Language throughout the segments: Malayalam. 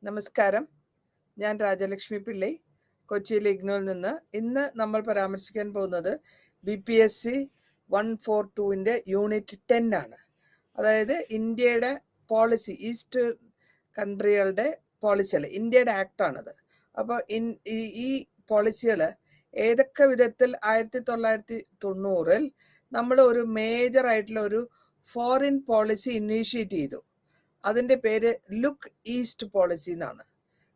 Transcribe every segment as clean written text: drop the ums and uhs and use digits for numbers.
നമസ്കാരം. ഞാൻ രാജലക്ഷ്മി പിള്ളൈ, കൊച്ചിയിലെ ഇഗ്നോയിൽ നിന്ന്. ഇന്ന് നമ്മൾ പരാമർശിക്കാൻ പോകുന്നത് BPSC 142-ൻ്റെ യൂണിറ്റ് 10 ആണ്. അതായത് ഇന്ത്യയുടെ പോളിസി, ഈസ്റ്റ് കൺട്രികളുടെ പോളിസികൾ, ഇന്ത്യയുടെ ആക്ടാണത്. അപ്പോൾ ഈ പോളിസികൾ ഏതൊക്കെ വിധത്തിൽ 1990-ൽ നമ്മൾ ഒരു മേജർ ആയിട്ടുള്ള ഒരു ഫോറിൻ പോളിസി ഇനീഷ്യേറ്റ് ചെയ്തു. അതിൻ്റെ പേര് ലുക്ക് ഈസ്റ്റ് പോളിസി എന്നാണ്.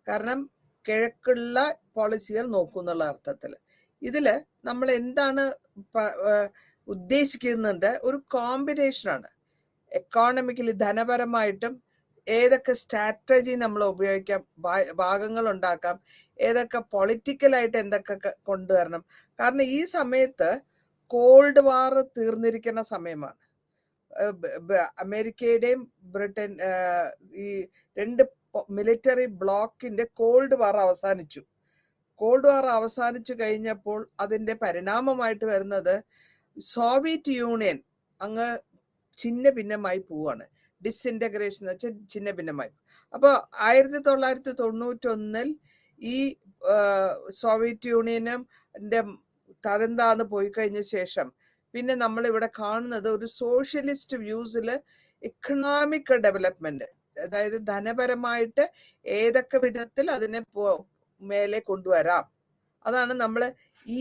കാരണം കിഴക്കുള്ള പോളിസികൾ നോക്കുന്നുള്ള അർത്ഥത്തിൽ. ഇതിൽ നമ്മൾ എന്താണ് ഉദ്ദേശിക്കുന്നുണ്ട്, ഒരു കോമ്പിനേഷനാണ്. എക്കോണമിക്കലി, ധനപരമായിട്ടും ഏതൊക്കെ സ്ട്രാറ്റജി നമ്മൾ ഉപയോഗിക്കാം, ഭാഗങ്ങൾ ഉണ്ടാക്കാം, ഏതൊക്കെ പൊളിറ്റിക്കലായിട്ട് എന്തൊക്കെ കൊണ്ടുവരണം. കാരണം ഈ സമയത്ത് കോൾഡ് വാർ തീർന്നിരിക്കുന്ന സമയമാണ്. അമേരിക്കയുടെയും ബ്രിട്ടൻ, ഈ രണ്ട് മിലിറ്ററി ബ്ലോക്കിന്റെ കോൾഡ് വാർ അവസാനിച്ചു. കോൾഡ് വാർ അവസാനിച്ചു കഴിഞ്ഞപ്പോൾ അതിന്റെ പരിണാമമായിട്ട് വരുന്നത് സോവിയറ്റ് യൂണിയൻ അങ്ങ് ചിന്ന ഭിന്നമായി പോവാണ്. ഡിസ്ഇൻറ്റഗ്രേഷൻ എന്ന് വെച്ചാൽ ചിന്ന ഭിന്നമായി. അപ്പോൾ 1991-ൽ ഈ സോവിയറ്റ് യൂണിയനും തരം താന്ന് പോയി കഴിഞ്ഞ ശേഷം പിന്നെ നമ്മൾ ഇവിടെ കാണുന്നത് ഒരു സോഷ്യലിസ്റ്റ് വ്യൂസിൽ എക്കണോമിക് ഡെവലപ്മെന്റ്, അതായത് ധനപരമായിട്ട് ഏതൊക്കെ വിധത്തിൽ അതിനെ മേലെ കൊണ്ടുവരാം, അതാണ് നമ്മൾ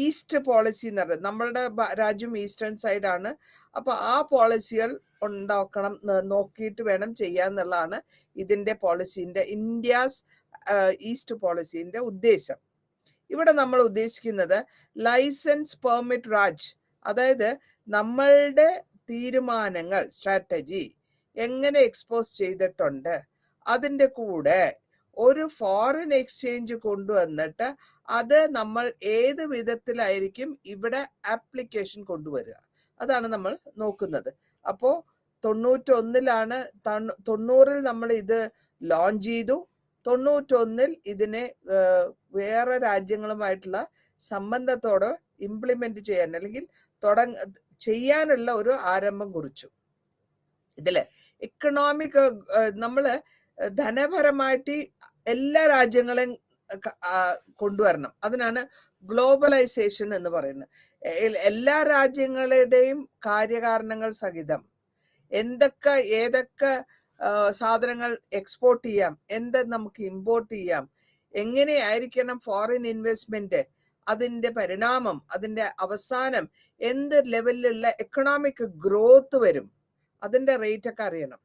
ഈസ്റ്റ് പോളിസി എന്ന് പറയുന്നത്. നമ്മളുടെ രാജ്യം ഈസ്റ്റേൺ സൈഡാണ്. അപ്പൊ ആ പോളിസികൾ ഉണ്ടാക്കണം, നോക്കിയിട്ട് വേണം ചെയ്യാന്നുള്ളതാണ് ഇതിന്റെ പോളിസിന്റെ, ഇന്ത്യാസ് ഈസ്റ്റ് പോളിസിന്റെ ഉദ്ദേശം. ഇവിടെ നമ്മൾ ഉദ്ദേശിക്കുന്നത് ലൈസൻസ് പെർമിറ്റ് രാജ്, അതായത് നമ്മളുടെ തീരുമാനങ്ങൾ, സ്ട്രാറ്റജി എങ്ങനെ എക്സ്പോസ് ചെയ്തിട്ടുണ്ട്, അതിൻ്റെ കൂടെ ഒരു ഫോറിൻ എക്സ്ചേഞ്ച് കൊണ്ടുവന്നിട്ട് അത് നമ്മൾ ഏത് വിധത്തിലായിരിക്കും ഇവിടെ ആപ്ലിക്കേഷൻ കൊണ്ടുവരിക, അതാണ് നമ്മൾ നോക്കുന്നത്. അപ്പോൾ 91-ലാണ്, 90-ൽ നമ്മൾ ഇത് ലോഞ്ച് ചെയ്തു. 91-ൽ ഇതിനെ വേറെ രാജ്യങ്ങളുമായിട്ടുള്ള സംബന്ധത്തോടെ ഇംപ്ലിമെന്റ് ചെയ്യാൻ, അല്ലെങ്കിൽ ചെയ്യാനുള്ള ഒരു ആരംഭം കുറിച്ചു. ഇതില് എക്കണോമിക്, നമ്മള് ധനപരമായിട്ട് എല്ലാ രാജ്യങ്ങളെയും കൊണ്ടുവരണം. അതിനാണ് ഗ്ലോബലൈസേഷൻ എന്ന് പറയുന്നത്. എല്ലാ രാജ്യങ്ങളുടെയും കാര്യകാരണങ്ങൾ സഹിതം ഏതൊക്കെ സാധനങ്ങൾ എക്സ്പോർട്ട് ചെയ്യാം, എന്ത് നമുക്ക് ഇമ്പോർട്ട് ചെയ്യാം, എങ്ങനെയായിരിക്കണം ഫോറിൻ ഇൻവെസ്റ്റ്മെന്റ്, അതിന്റെ പരിണാമം, അതിന്റെ അവസാനം എന്ത് ലെവലിലുള്ള എക്കണോമിക് ഗ്രോത്ത് വരും, അതിന്റെ റേറ്റ് ഒക്കെ അറിയണം.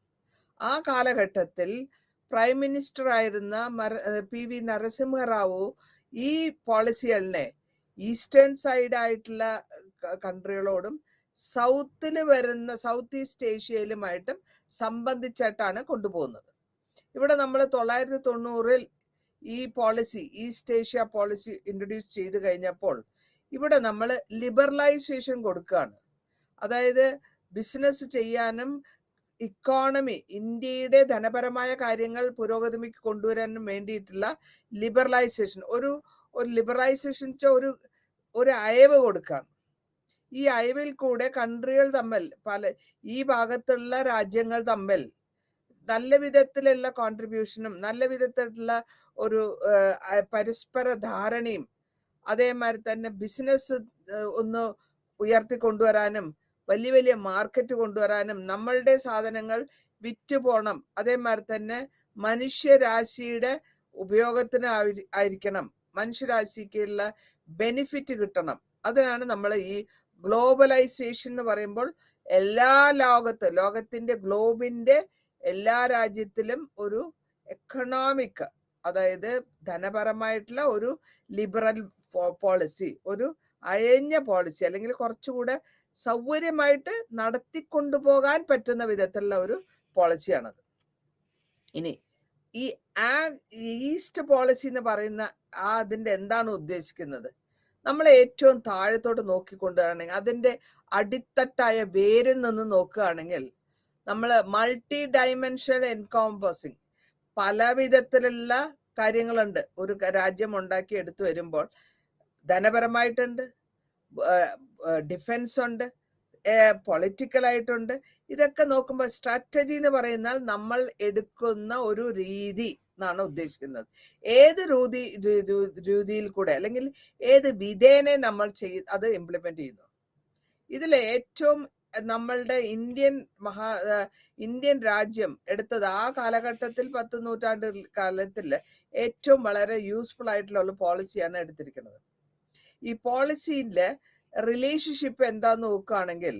ആ കാലഘട്ടത്തിൽ പ്രൈം മിനിസ്റ്റർ ആയിരുന്ന PV നരസിംഹറാവു ഈ പോളിസികളിനെ ഈസ്റ്റേൺ സൈഡ് ആയിട്ടുള്ള കൺട്രികളോടും സൗത്തിൽ വരുന്ന സൗത്ത് ഈസ്റ്റ് ഏഷ്യയിലുമായിട്ടും സംബന്ധിച്ചിട്ടാണ് കൊണ്ടുപോകുന്നത്. ഇവിടെ നമ്മൾ 1990-ൽ ഈ policy, east Asia policy introduce ചെയ്ത് കഴിഞ്ഞപ്പോൾ ഇവിടെ നമ്മൾ ലിബറലൈസേഷൻ കൊടുക്കുകയാണ്. അതായത് ബിസിനസ് ചെയ്യാനും ഇക്കോണമി, ഇന്ത്യയുടെ ധനപരമായ കാര്യങ്ങൾ പുരോഗതിക്ക് കൊണ്ടുവരാനും വേണ്ടിയിട്ടുള്ള ലിബറലൈസേഷൻ, ഒരു ലിബറലൈസേഷൻ ഒരു അയവ് കൊടുക്കുകയാണ്. ഈ അയവിൽ കൂടെ കൺട്രികൾ തമ്മിൽ, ഈ ഭാഗത്തുള്ള രാജ്യങ്ങൾ തമ്മിൽ നല്ല വിധത്തിലുള്ള കോൺട്രിബ്യൂഷനും നല്ല വിധത്തിലുള്ള ഒരു പരസ്പര ധാരണയും, അതേമാതിരി തന്നെ ബിസിനസ് ഒന്ന് ഉയർത്തിക്കൊണ്ടുവരാനും വലിയ വലിയ മാർക്കറ്റ് കൊണ്ടുവരാനും, നമ്മളുടെ സാധനങ്ങൾ വിറ്റ് പോണം, അതേമാതിരി തന്നെ മനുഷ്യരാശിയുടെ ഉപയോഗത്തിന് ആയിരിക്കണം, മനുഷ്യരാശിക്കുള്ള ബെനിഫിറ്റ് കിട്ടണം. അതിനാണ് നമ്മൾ ഈ ഗ്ലോബലൈസേഷൻ എന്ന് പറയുമ്പോൾ എല്ലാ ലോകത്തിന്റെ ഗ്ലോബിന്റെ എല്ലാ രാജ്യത്തിലും ഒരു എക്കണോമിക്, അതായത് ധനപരമായിട്ടുള്ള ഒരു ലിബറൽ പോളിസി, ഒരു അയഞ്ഞ പോളിസി, അല്ലെങ്കിൽ കുറച്ചുകൂടെ സൗകര്യമായിട്ട് നടത്തിക്കൊണ്ടുപോകാൻ പറ്റുന്ന വിധത്തിലുള്ള ഒരു പോളിസിയാണത്. ഇനി ഈ ഈസ്റ്റ് പോളിസി എന്ന് പറയുന്ന അതിന്റെ എന്താണ് ഉദ്ദേശിക്കുന്നത്? നമ്മൾ ഏറ്റവും താഴത്തോട്ട് നോക്കിക്കൊണ്ടുവരാണെങ്കിൽ, അതിന്റെ അടിത്തട്ടായ വേരിൽ നിന്ന് നോക്കുകയാണെങ്കിൽ, നമ്മൾ മൾട്ടി ഡയമെൻഷണൽ എൻകോംപസിങ്, പല വിധത്തിലുള്ള കാര്യങ്ങളുണ്ട് ഒരു രാജ്യം ഉണ്ടാക്കി എടുത്തു വരുമ്പോൾ. ധനപരമായിട്ടുണ്ട്, ഡിഫൻസ് ഉണ്ട്, പൊളിറ്റിക്കൽ ആയിട്ടുണ്ട്. ഇതൊക്കെ നോക്കുമ്പോൾ സ്ട്രാറ്റജി എന്ന് പറയുന്നാൽ നമ്മൾ എടുക്കുന്ന ഒരു രീതി എന്നാണ് ഉദ്ദേശിക്കുന്നത്. ഏത് രീതിയിൽ കൂടെ അല്ലെങ്കിൽ ഏത് വിധേനെ നമ്മൾ അത് ഇംപ്ലിമെന്റ് ചെയ്യുന്നു. ഇതിൽ ഏറ്റവും നമ്മളുടെ ഇന്ത്യൻ രാജ്യം എടുത്തത് ആ കാലഘട്ടത്തിൽ 10 നൂറ്റാണ്ട് കാലത്തിൽ ഏറ്റവും വളരെ യൂസ്ഫുൾ ആയിട്ടുള്ള ഒരു പോളിസിയാണ് എടുത്തിരിക്കുന്നത്. ഈ പോളിസിയിലെ റിലേഷൻഷിപ്പ് എന്താന്ന് നോക്കുകയാണെങ്കിൽ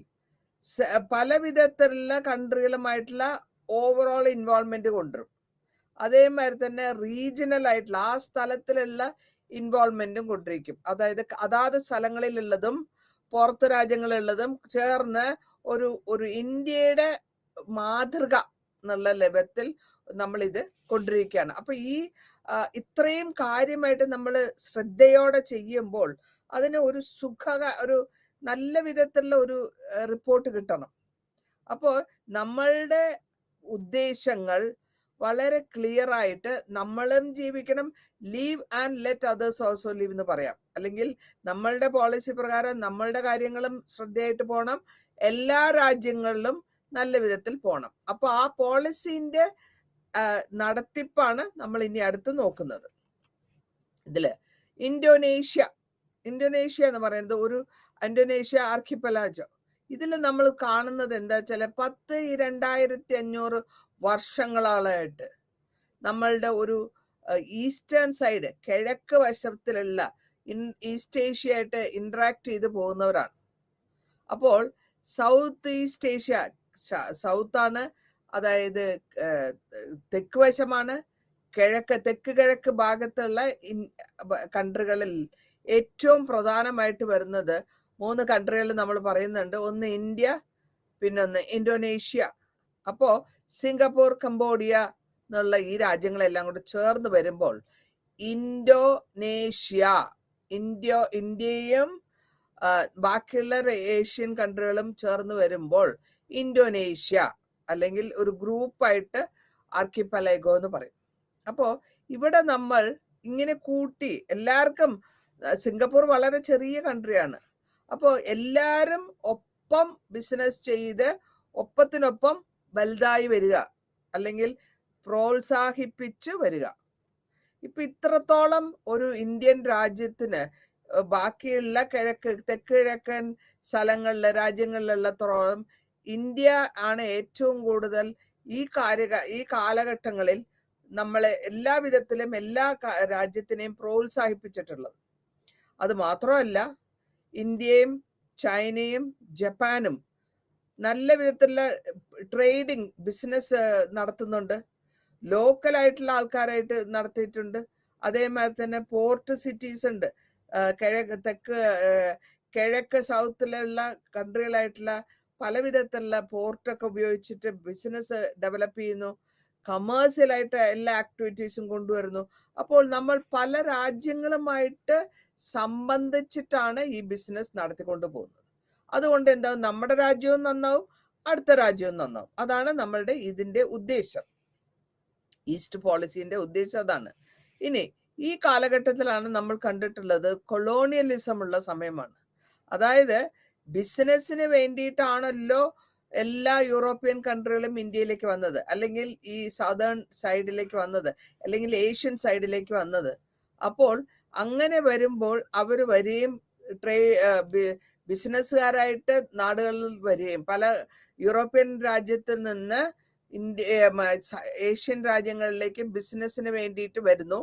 പല വിധത്തിലുള്ള കൺട്രികളുമായിട്ടുള്ള ഓവറോൾ ഇൻവോൾവ്മെന്റ് കൊണ്ടുവരും. അതേമാതിരി തന്നെ റീജിയണൽ ആയിട്ടുള്ള ആ സ്ഥലത്തിലുള്ള ഇൻവോൾവ്മെന്റും കൊണ്ടിരിക്കും. അതായത് അതാത് സ്ഥലങ്ങളിലുള്ളതും പുറത്ത് രാജ്യങ്ങളിലുള്ളതും ചേർന്ന് ഒരു ഇന്ത്യയുടെ മാതൃക എന്നുള്ള ലെവത്തിൽ നമ്മൾ ഇത് കൊണ്ടിരിക്കുകയാണ്. അപ്പൊ ഈ ഇത്രയും കാര്യമായിട്ട് നമ്മൾ ശ്രദ്ധയോടെ ചെയ്യുമ്പോൾ അതിന് ഒരു നല്ല വിധത്തിലുള്ള ഒരു റിപ്പോർട്ട് കിട്ടണം. അപ്പോൾ നമ്മളുടെ ഉദ്ദേശങ്ങൾ വളരെ ക്ലിയർ ആയിട്ട് നമ്മളും ജീവിക്കണം. Leave and let others also leave എന്ന് പറയാം. അല്ലെങ്കിൽ നമ്മളുടെ പോളിസി പ്രകാരം നമ്മളുടെ കാര്യങ്ങളും ശ്രദ്ധയായിട്ട് പോകണം, എല്ലാ രാജ്യങ്ങളിലും നല്ല വിധത്തിൽ പോകണം. അപ്പൊ ആ പോളിസിന്റെ നടത്തിപ്പാണ് നമ്മൾ ഇനി അടുത്ത് നോക്കുന്നത്. ഇതില് ഇന്തോനേഷ്യ എന്ന് പറയുന്നത് ഇന്തോനേഷ്യ ആർക്കിപ്പലാജോ. ഇതിൽ നമ്മൾ കാണുന്നത് എന്താ വെച്ചാൽ 2500 വർഷങ്ങളായിട്ട് നമ്മളുടെ ഒരു ഈസ്റ്റേൺ സൈഡ് കിഴക്ക് വശത്തിലുള്ള ഈസ്റ്റ് ഏഷ്യ ആയിട്ട് ഇന്ററാക്ട് ചെയ്ത് പോകുന്നവരാണ്. അപ്പോൾ സൗത്ത് ഈസ്റ്റ് ഏഷ്യ സൗത്താണ്, അതായത് തെക്ക് വശമാണ്. തെക്ക് കിഴക്ക് ഭാഗത്തുള്ള കൺട്രികളിൽ ഏറ്റവും പ്രധാനമായിട്ട് വരുന്നത് 3 കൺട്രികൾ നമ്മൾ പറയുന്നുണ്ട്. ഒന്ന് ഇന്ത്യ, പിന്നെ ഒന്ന് ഇന്തോനേഷ്യ. അപ്പോ സിംഗപ്പൂർ, കംബോഡിയ എന്നുള്ള ഈ രാജ്യങ്ങളെല്ലാം കൂടെ ചേർന്ന് വരുമ്പോൾ ഇന്ത്യയും ബാക്കിയുള്ള ഏഷ്യൻ കൺട്രികളും ചേർന്ന് വരുമ്പോൾ ഇന്തോനേഷ്യ അല്ലെങ്കിൽ ഒരു ഗ്രൂപ്പായിട്ട് ആർക്കിപ്പലാഗോ എന്ന് പറയും. അപ്പോ ഇവിടെ നമ്മൾ ഇങ്ങനെ കൂട്ടി എല്ലാവർക്കും, സിംഗപ്പൂർ വളരെ ചെറിയ കൺട്രിയാണ്. അപ്പോൾ എല്ലാവരും ഒപ്പം ബിസിനസ് ചെയ്ത് ഒപ്പത്തിനൊപ്പം വലുതായി വരിക അല്ലെങ്കിൽ പ്രോത്സാഹിപ്പിച്ചു വരിക. ഇപ്പൊ ഇത്രത്തോളം ഒരു ഇന്ത്യൻ രാജ്യത്തിന് ബാക്കിയുള്ള തെക്ക് കിഴക്കൻ രാജ്യങ്ങളിലുള്ളത്തോളം ഇന്ത്യ ആണ് ഏറ്റവും കൂടുതൽ ഈ കാലഘട്ടങ്ങളിൽ നമ്മളെ എല്ലാ വിധത്തിലും എല്ലാ രാജ്യത്തിനെയും പ്രോത്സാഹിപ്പിച്ചിട്ടുള്ളത്. അത് മാത്രമല്ല, ഇന്ത്യയും ചൈനയും ജപ്പാനും നല്ല വിധത്തിലുള്ള ട്രേഡിങ് ബിസിനസ് നടത്തുന്നുണ്ട്. ലോക്കലായിട്ടുള്ള ആൾക്കാരായിട്ട് നടത്തിയിട്ടുണ്ട്. അതേമാതിരി തന്നെ പോർട്ട് സിറ്റീസ് ഉണ്ട്. കിഴക്ക് സൗത്തിലുള്ള കൺട്രികളായിട്ടുള്ള പല വിധത്തിലുള്ള പോർട്ടൊക്കെ ഉപയോഗിച്ചിട്ട് ബിസിനസ് ഡെവലപ്പ് ചെയ്യുന്നു. കമേഴ്സ്യലായിട്ട് എല്ലാ ആക്ടിവിറ്റീസും കൊണ്ടുവരുന്നു. അപ്പോൾ നമ്മൾ പല രാജ്യങ്ങളുമായിട്ട് സംബന്ധിച്ചിട്ടാണ് ഈ ബിസിനസ് നടത്തിക്കൊണ്ടു പോകുന്നത്. അതുകൊണ്ട് എന്താ, നമ്മുടെ രാജ്യവും നന്നാവും, അടുത്ത രാജ്യവും നന്നാവും. അതാണ് നമ്മളുടെ ഇതിന്റെ ഉദ്ദേശം. ഈസ്റ്റ് പോളിസിന്റെ ഉദ്ദേശം അതാണ്. ഇനി ഈ കാലഘട്ടത്തിലാണ് നമ്മൾ കണ്ടിട്ടുള്ളത് കൊളോണിയലിസം ഉള്ള സമയമാണ്. അതായത് ബിസിനസ്സിന് വേണ്ടിയിട്ടാണല്ലോ എല്ലാ യൂറോപ്യൻ കൺട്രികളും ഇന്ത്യയിലേക്ക് വന്നത്, അല്ലെങ്കിൽ ഈ സദേൺ സൈഡിലേക്ക് വന്നത്, അല്ലെങ്കിൽ ഏഷ്യൻ സൈഡിലേക്ക് വന്നത്. അപ്പോൾ അങ്ങനെ വരുമ്പോൾ അവർ വരികയും ബിസിനസ്സുകാരായിട്ട് നാടുകളിൽ വരികയും പല യൂറോപ്യൻ രാജ്യത്തിൽ നിന്ന് ഏഷ്യൻ രാജ്യങ്ങളിലേക്ക് ബിസിനസ്സിന് വേണ്ടിയിട്ട് വരുന്നു.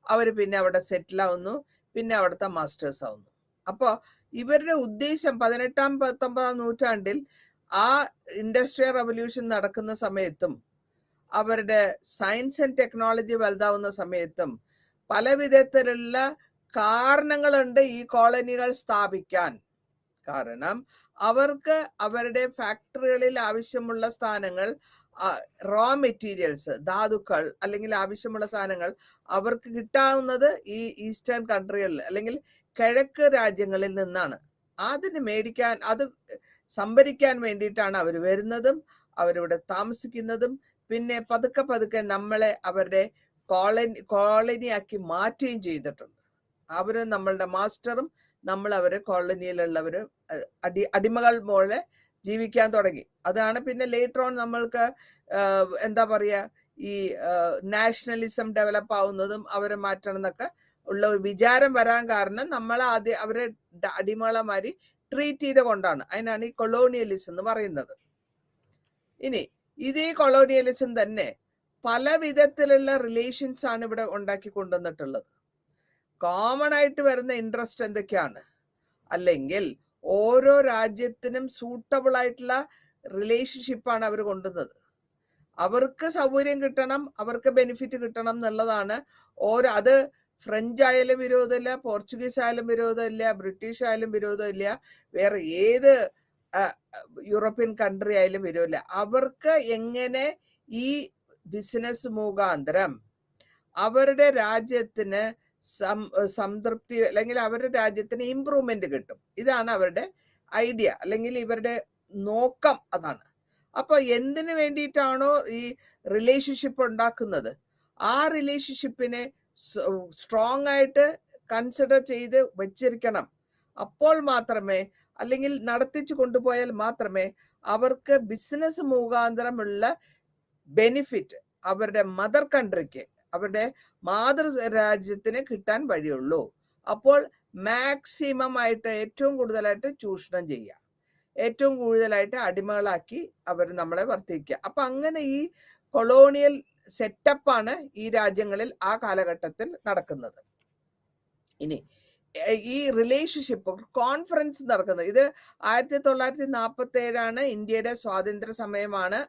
അവർ പിന്നെ അവിടെ സെറ്റിൽ ആവുന്നു, പിന്നെ അവിടുത്തെ മാസ്റ്റേഴ്സ് ആവുന്നു. അപ്പോൾ ഇവരുടെ ഉദ്ദേശം 18ാം 19ാം നൂറ്റാണ്ടിൽ ആ ഇൻഡസ്ട്രിയൽ റവല്യൂഷൻ നടക്കുന്ന സമയത്തും അവരുടെ സയൻസ് ആൻഡ് ടെക്നോളജി വലുതാവുന്ന സമയത്തും പല വിധത്തിലുള്ള കാരണങ്ങളുണ്ട് ഈ കോളനികൾ സ്ഥാപിക്കാൻ. കാരണം അവർക്ക് അവരുടെ ഫാക്ടറികളിൽ ആവശ്യമുള്ള സാധനങ്ങൾ, റോ മെറ്റീരിയൽസ്, ധാതുക്കൾ അല്ലെങ്കിൽ ആവശ്യമുള്ള സാധനങ്ങൾ അവർക്ക് കിട്ടാവുന്നത് ഈ ഈസ്റ്റേൺ കൺട്രികളിൽ അല്ലെങ്കിൽ കിഴക്ക് രാജ്യങ്ങളിൽ നിന്നാണ്. അതിന് മേടിക്കാൻ, അത് സംഭരിക്കാൻ വേണ്ടിയിട്ടാണ് അവർ വരുന്നതും അവരിവിടെ താമസിക്കുന്നതും. പിന്നെ പതുക്കെ നമ്മളെ അവരുടെ കോളനിയാക്കി മാറ്റുകയും ചെയ്തിട്ടുണ്ട്. അവര് നമ്മളുടെ മാസ്റ്ററും നമ്മൾ അവരെ കോളനിയിലുള്ളവര് അടിമകൾ പോലെ ജീവിക്കാൻ തുടങ്ങി. അതാണ് പിന്നെ ലേറ്റർ ഓൺ നമ്മൾക്ക് എന്താ പറയാ, ഈ നാഷണലിസം ഡെവലപ്പ് ആവുന്നതും അവരെ മാറ്റണം എന്നൊക്കെ ഉള്ള ഒരു വിചാരം വരാൻ കാരണം നമ്മൾ ആദ്യം അവരെ അടിമകളമാരി ട്രീറ്റ് ചെയ്ത് കൊണ്ടാണ്. അതിനാണ് ഈ കൊളോണിയലിസം എന്ന് പറയുന്നത്. ഇനി ഇതേ കൊളോണിയലിസം തന്നെ പല വിധത്തിലുള്ള റിലേഷൻസ് ആണ് ഇവിടെ ഉണ്ടാക്കി കൊണ്ടുവന്നിട്ടുള്ളത്. കോമൺ ആയിട്ട് വരുന്ന ഇൻട്രസ്റ്റ് എന്തൊക്കെയാണ്? അല്ലെങ്കിൽ ഓരോ രാജ്യത്തിനും സൂട്ടബിൾ ആയിട്ടുള്ള റിലേഷൻഷിപ്പാണ് അവർ കൊണ്ടുവന്നത്. അവർക്ക് സൗകര്യം കിട്ടണം, അവർക്ക് ബെനിഫിറ്റ് കിട്ടണം എന്നുള്ളതാണ്. അത് ഫ്രഞ്ച് ആയാലും വിരോധമില്ല, പോർച്ചുഗീസ് ആയാലും വിരോധമില്ല, ബ്രിട്ടീഷ് ആയാലും വിരോധമില്ല, വേറെ ഏത് യൂറോപ്യൻ കൺട്രി ആയാലും വിരോധമില്ല. അവർക്ക് എങ്ങനെ ഈ ബിസിനസ് മുഖാന്തരം അവരുടെ രാജ്യത്തിന് സംതൃപ്തി അല്ലെങ്കിൽ അവരുടെ രാജ്യത്തിന് ഇംപ്രൂവ്മെന്റ് കിട്ടും. ഇതാണ് അവരുടെ ഐഡിയ, അല്ലെങ്കിൽ ഇവരുടെ നോക്കം അതാണ്. അപ്പൊ എന്തിനു വേണ്ടിയിട്ടാണോ ഈ റിലേഷൻഷിപ്പ് ഉണ്ടാക്കുന്നത്, ആ റിലേഷൻഷിപ്പിനെ സ്ട്രോങ് ആയിട്ട് കൺസിഡർ ചെയ്ത് വെച്ചിരിക്കണം. അപ്പോൾ മാത്രമേ, അല്ലെങ്കിൽ നടത്തിച്ചു കൊണ്ടുപോയാൽ മാത്രമേ അവർക്ക് ബിസിനസ് മുഖാന്തരമുള്ള ബെനിഫിറ്റ് അവരുടെ മദർ കൺട്രിക്ക്, അവരുടെ മാതൃ രാജ്യത്തിന് കിട്ടാൻ വഴിയുള്ളൂ. അപ്പോൾ മാക്സിമം ആയിട്ട് ഏറ്റവും കൂടുതലായിട്ട് ചൂഷണം ചെയ്യുക, ഏറ്റവും കൂടുതലായിട്ട് അടിമകളാക്കി അവർ നമ്മളെ വർത്തിക്കുക. അപ്പൊ അങ്ങനെ ഈ കൊളോണിയൽ സെറ്റപ്പാണ് ഈ രാജ്യങ്ങളിൽ ആ കാലഘട്ടത്തിൽ നടക്കുന്നത്. ഇനി ഈ റിലേഷൻഷിപ്പ് കോൺഫറൻസ് നടക്കുന്നത്, ഇത് 1947 ഇന്ത്യയുടെ സ്വാതന്ത്ര്യ സമയമാണ്.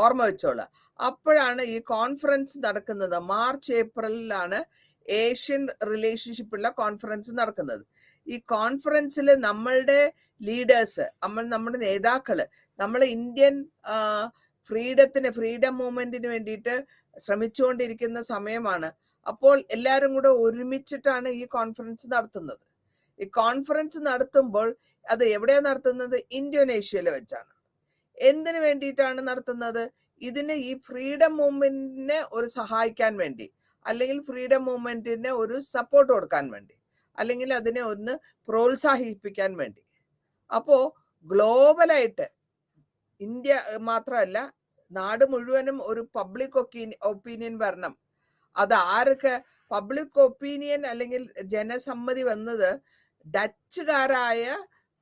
ഓർമ്മ വെച്ചോളുക. അപ്പോഴാണ് ഈ കോൺഫറൻസ് നടക്കുന്നത്. മാർച്ച് ഏപ്രിലാണ് ഏഷ്യൻ റിലേഷൻഷിപ്പുള്ള കോൺഫറൻസ് നടക്കുന്നത്. ഈ കോൺഫറൻസിൽ നമ്മളുടെ ലീഡേഴ്സ്, നമ്മുടെ നേതാക്കള്, നമ്മളെ ഇന്ത്യൻ ഫ്രീഡം മൂവ്മെന്റിന് വേണ്ടിയിട്ട് ശ്രമിച്ചുകൊണ്ടിരിക്കുന്ന സമയമാണ്. അപ്പോൾ എല്ലാവരും കൂടെ ഒരുമിച്ചിട്ടാണ് ഈ കോൺഫറൻസ് നടത്തുന്നത്. ഈ കോൺഫറൻസ് നടത്തുമ്പോൾ അത് എവിടെയാണ് നടത്തുന്നത്? ഇന്തോനേഷ്യയിൽ വെച്ചാണ്. എന്തിനു വേണ്ടിയിട്ടാണ് നടത്തുന്നത്? ഇതിന് ഈ ഫ്രീഡം മൂവ്മെന്റിനെ ഒരു സഹായിക്കാൻ വേണ്ടി, അല്ലെങ്കിൽ ഫ്രീഡം മൂവ്മെന്റിന് ഒരു സപ്പോർട്ട് കൊടുക്കാൻ വേണ്ടി, അല്ലെങ്കിൽ അതിനെ ഒന്ന് പ്രോത്സാഹിപ്പിക്കാൻ വേണ്ടി. അപ്പോ ഗ്ലോബലായിട്ട് ഇന്ത്യ മാത്രമല്ല, നാട് മുഴുവനും ഒരു പബ്ലിക് ഒപ്പീനിയൻ വരണം. അത് ആർക്ക് പബ്ലിക് ഒപ്പീനിയൻ അല്ലെങ്കിൽ ജനസമ്മതി വന്നത്? ഡച്ചുകാരായ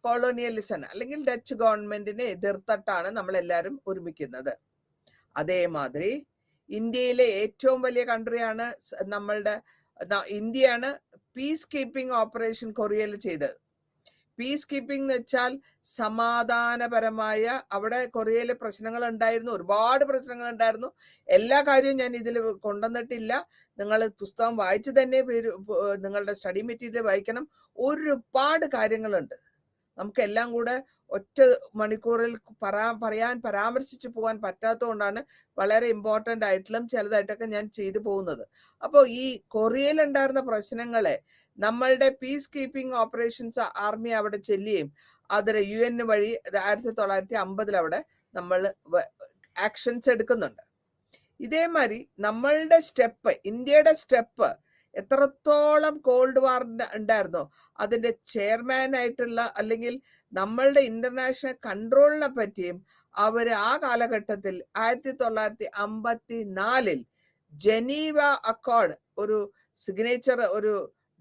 കൊളോണിയലിസം അല്ലെങ്കിൽ ഡച്ച് ഗവൺമെന്റിനെ എതിർത്തിട്ടാണ് നമ്മളെല്ലാവരും ഒരുമിക്കുന്നത്. അതേമാതിരി ഇന്ത്യയിലെ ഏറ്റവും വലിയ കൺട്രിയാണ് ഇന്ത്യയാണ് പീസ് കീപ്പിംഗ് ഓപ്പറേഷൻ കൊറിയയിൽ ചെയ്തത്. പീസ് കീപ്പിംഗ് എന്ന് വെച്ചാൽ സമാധാനപരമായ, അവിടെ കൊറിയയിലെ പ്രശ്നങ്ങൾ ഉണ്ടായിരുന്നു, ഒരുപാട് പ്രശ്നങ്ങൾ ഉണ്ടായിരുന്നു. എല്ലാ കാര്യവും ഞാൻ ഇതിൽ കൊണ്ടുവന്നിട്ടില്ല. നിങ്ങൾ പുസ്തകം വായിച്ചു തന്നെ നിങ്ങളുടെ സ്റ്റഡി മെറ്റീരിയൽ വായിക്കണം. ഒരുപാട് കാര്യങ്ങളുണ്ട്. നമുക്കെല്ലാം കൂടെ ഒറ്റ മണിക്കൂറിൽ പരാമർശിച്ചു പോകാൻ പറ്റാത്തതുകൊണ്ടാണ് വളരെ ഇമ്പോർട്ടൻ്റ് ആയിട്ടുള്ള ചിലതായിട്ടൊക്കെ ഞാൻ ചെയ്തു പോകുന്നത്. അപ്പോൾ ഈ കൊറിയയിൽ ഉണ്ടായിരുന്ന പ്രശ്നങ്ങളെ നമ്മളുടെ പീസ് കീപ്പിംഗ് ഓപ്പറേഷൻസ് ആർമി അവിടെ ചെല്ലുകയും അതിൽ UN വഴി 1950 അവിടെ നമ്മൾ ആക്ഷൻസ് എടുക്കുന്നുണ്ട്. ഇതേമാതിരി നമ്മളുടെ സ്റ്റെപ്പ്, ഇന്ത്യയുടെ സ്റ്റെപ്പ് എത്രത്തോളം കോൾഡ് വാർ ഉണ്ടായിരുന്നോ അതിന്റെ ചെയർമാൻ ആയിട്ടുള്ള, അല്ലെങ്കിൽ നമ്മളുടെ ഇന്റർനാഷണൽ കൺട്രോളിനെ പറ്റിയും അവർ ആ കാലഘട്ടത്തിൽ 1954 ജനീവ അക്കോർഡ് ഒരു സിഗ്നേച്ചർ, ഒരു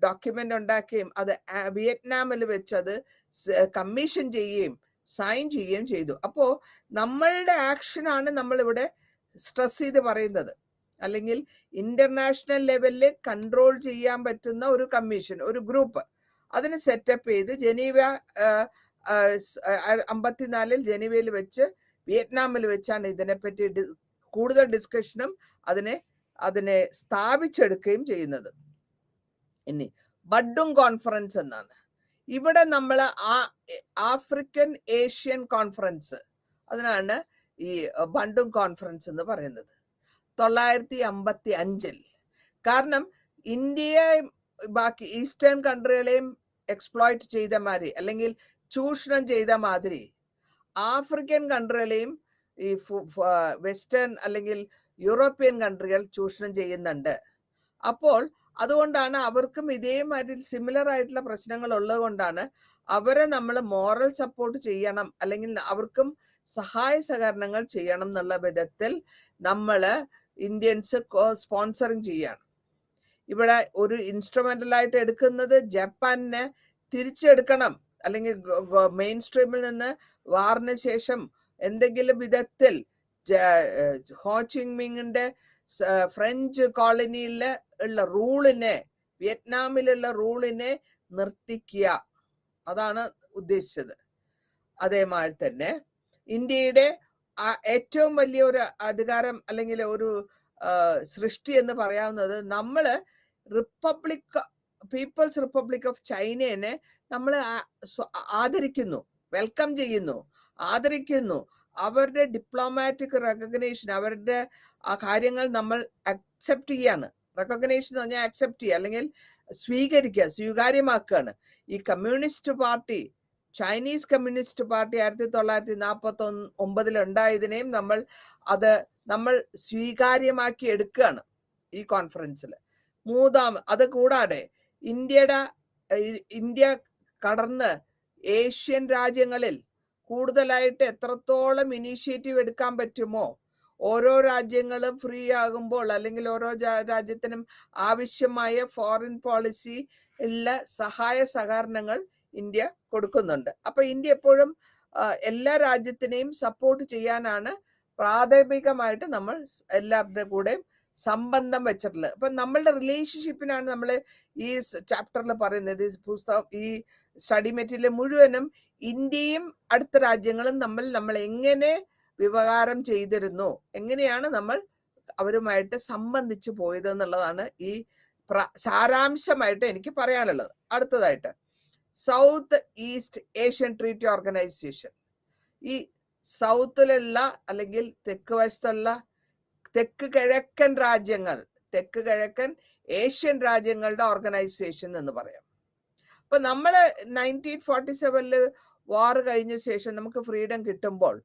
ഡോക്യുമെന്റ് ഉണ്ടാക്കുകയും അത് വിയറ്റ്നാമിൽ വെച്ച് അത് കമ്മീഷൻ ചെയ്യുകയും സൈൻ ചെയ്യുകയും ചെയ്തു. അപ്പോ നമ്മളുടെ ആക്ഷനാണ് നമ്മളിവിടെ സ്ട്രെസ് ചെയ്ത് പറയുന്നത്. അല്ലെങ്കിൽ ഇന്റർനാഷണൽ ലെവലിൽ കൺട്രോൾ ചെയ്യാൻ പറ്റുന്ന ഒരു കമ്മീഷൻ, ഒരു ഗ്രൂപ്പ്, അതിന് സെറ്റപ്പ് ചെയ്ത് ജനീവ 54 ജനീവയിൽ വെച്ച് വിയറ്റ്നാമിൽ വെച്ചാണ് ഇതിനെപ്പറ്റി കൂടുതൽ ഡിസ്കഷനും അതിനെ സ്ഥാപിച്ചെടുക്കുകയും ചെയ്യുന്നത്. ഇനി ബഡ്ഡുങ് കോൺഫറൻസ് എന്നാണ്. ഇവിടെ നമ്മൾ ആഫ്രിക്കൻ ഏഷ്യൻ കോൺഫറൻസ്, അതിനാണ് ഈ ബഡ്ഡുങ് കോൺഫറൻസ് എന്ന് പറയുന്നത് 1955. കാരണം ഇന്ത്യയെ ബാക്കി ഈസ്റ്റേൺ കൺട്രികളെയും എക്സ്പ്ലോയിറ്റ് ചെയ്ത മാതിരി, അല്ലെങ്കിൽ ചൂഷണം ചെയ്ത മാതിരി ആഫ്രിക്കൻ കൺട്രികളെയും ഈ വെസ്റ്റേൺ അല്ലെങ്കിൽ യൂറോപ്യൻ കൺട്രികൾ ചൂഷണം ചെയ്യുന്നുണ്ട്. അപ്പോൾ അതുകൊണ്ടാണ് അവർക്കും ഇതേമാതിരി സിമിലർ ആയിട്ടുള്ള പ്രശ്നങ്ങൾ ഉള്ളത് കൊണ്ടാണ് അവരെ നമ്മൾ മോറൽ സപ്പോർട്ട് ചെയ്യണം, അല്ലെങ്കിൽ അവർക്കും സഹായ സഹകരണങ്ങൾ ചെയ്യണം എന്നുള്ള വിധത്തിൽ നമ്മൾ ഇന്ത്യൻസ് സ്പോൺസറിങ് ചെയ്യാണ്. ഇവിടെ ഒരു ഇൻസ്ട്രുമെന്റലായിട്ട് എടുക്കുന്നത് ജപ്പാനെ തിരിച്ചെടുക്കണം, അല്ലെങ്കിൽ മെയിൻ സ്ട്രീമിൽ നിന്ന് വാറിന് ശേഷം എന്തെങ്കിലും വിധത്തിൽ ഹോച്ചിമിങ്ങിന്റെ ഫ്രഞ്ച് കോളനിയിൽ ഉള്ള റൂളിനെ, വിയറ്റ്നാമിലുള്ള റൂളിനെ നിർത്തിക്കുക, അതാണ് ഉദ്ദേശിച്ചത്. അതേമാതിരി തന്നെ ഇന്ത്യയുടെ ഏറ്റവും വലിയ ഒരു അധികാരം അല്ലെങ്കിൽ ഒരു സൃഷ്ടി എന്ന് പറയാവുന്നത്, നമ്മള് പീപ്പിൾസ് റിപ്പബ്ലിക് ഓഫ് ചൈനയെ നമ്മൾ ആദരിക്കുന്നു, വെൽക്കം ചെയ്യുന്നു, ആദരിക്കുന്നു. അവരുടെ ഡിപ്ലോമാറ്റിക് റെക്കഗ്നേഷൻ, അവരുടെ ആ കാര്യങ്ങൾ നമ്മൾ അക്സെപ്റ്റ് ചെയ്യാണ്. റെക്കഗ്നേഷൻ എന്ന് പറഞ്ഞാൽ അക്സെപ്റ്റ് ചെയ്യുക, അല്ലെങ്കിൽ സ്വീകരിക്കുക, സ്വീകാര്യമാക്കുകയാണ്. ഈ communist party, Chinese communist party 1949 ഉണ്ടായതിനെയും നമ്മൾ സ്വീകാര്യമാക്കി എടുക്കുകയാണ് ഈ കോൺഫറൻസിൽ. അത് കൂടാതെ ഇന്ത്യ കടന്ന് ഏഷ്യൻ രാജ്യങ്ങളിൽ കൂടുതലായിട്ട് എത്രത്തോളം ഇനീഷ്യേറ്റീവ് എടുക്കാൻ പറ്റുമോ, ഓരോ രാജ്യങ്ങളും ഫ്രീ ആകുമ്പോൾ, അല്ലെങ്കിൽ ഓരോ രാജ്യത്തിനും ആവശ്യമായ ഫോറിൻ പോളിസി ഉള്ള സഹായ സഹകരണങ്ങൾ ഇന്ത്യ കൊടുക്കുന്നുണ്ട്. അപ്പൊ ഇന്ത്യ എപ്പോഴും എല്ലാ രാജ്യത്തിനെയും സപ്പോർട്ട് ചെയ്യാനാണ് പ്രാഥമികമായിട്ട് നമ്മൾ എല്ലാവരുടെ കൂടെയും സംബന്ധം വെച്ചിട്ടുള്ളത്. അപ്പൊ നമ്മളുടെ റിലേഷൻഷിപ്പിനാണ് നമ്മൾ ഈ ചാപ്റ്ററിൽ പറയുന്നത്. ഈ സ്റ്റഡി മെറ്റീരിയൽ മുഴുവനും ഇന്ത്യയും അടുത്ത രാജ്യങ്ങളും നമ്മൾ എങ്ങനെ വ്യവഹാരം ചെയ്തിരുന്നു, എങ്ങനെയാണ് നമ്മൾ അവരുമായിട്ട് സംബന്ധിച്ചു പോയത് എന്നുള്ളതാണ് ഈ സാരാംശമായിട്ട് എനിക്ക് പറയാനുള്ളത്. അടുത്തതായിട്ട് south east Asian treaty organisation. ഈ സൗത്തിലുള്ള അല്ലെങ്കിൽ തെക്ക് വശത്തുള്ള തെക്ക് കിഴക്കൻ ഏഷ്യൻ രാജ്യങ്ങളുടെ ഓർഗനൈസേഷൻ എന്ന് പറയാം. അപ്പൊ നമ്മള് 1947 വാർ കഴിഞ്ഞ ശേഷം നമുക്ക് ഫ്രീഡം കിട്ടുമ്പോൾ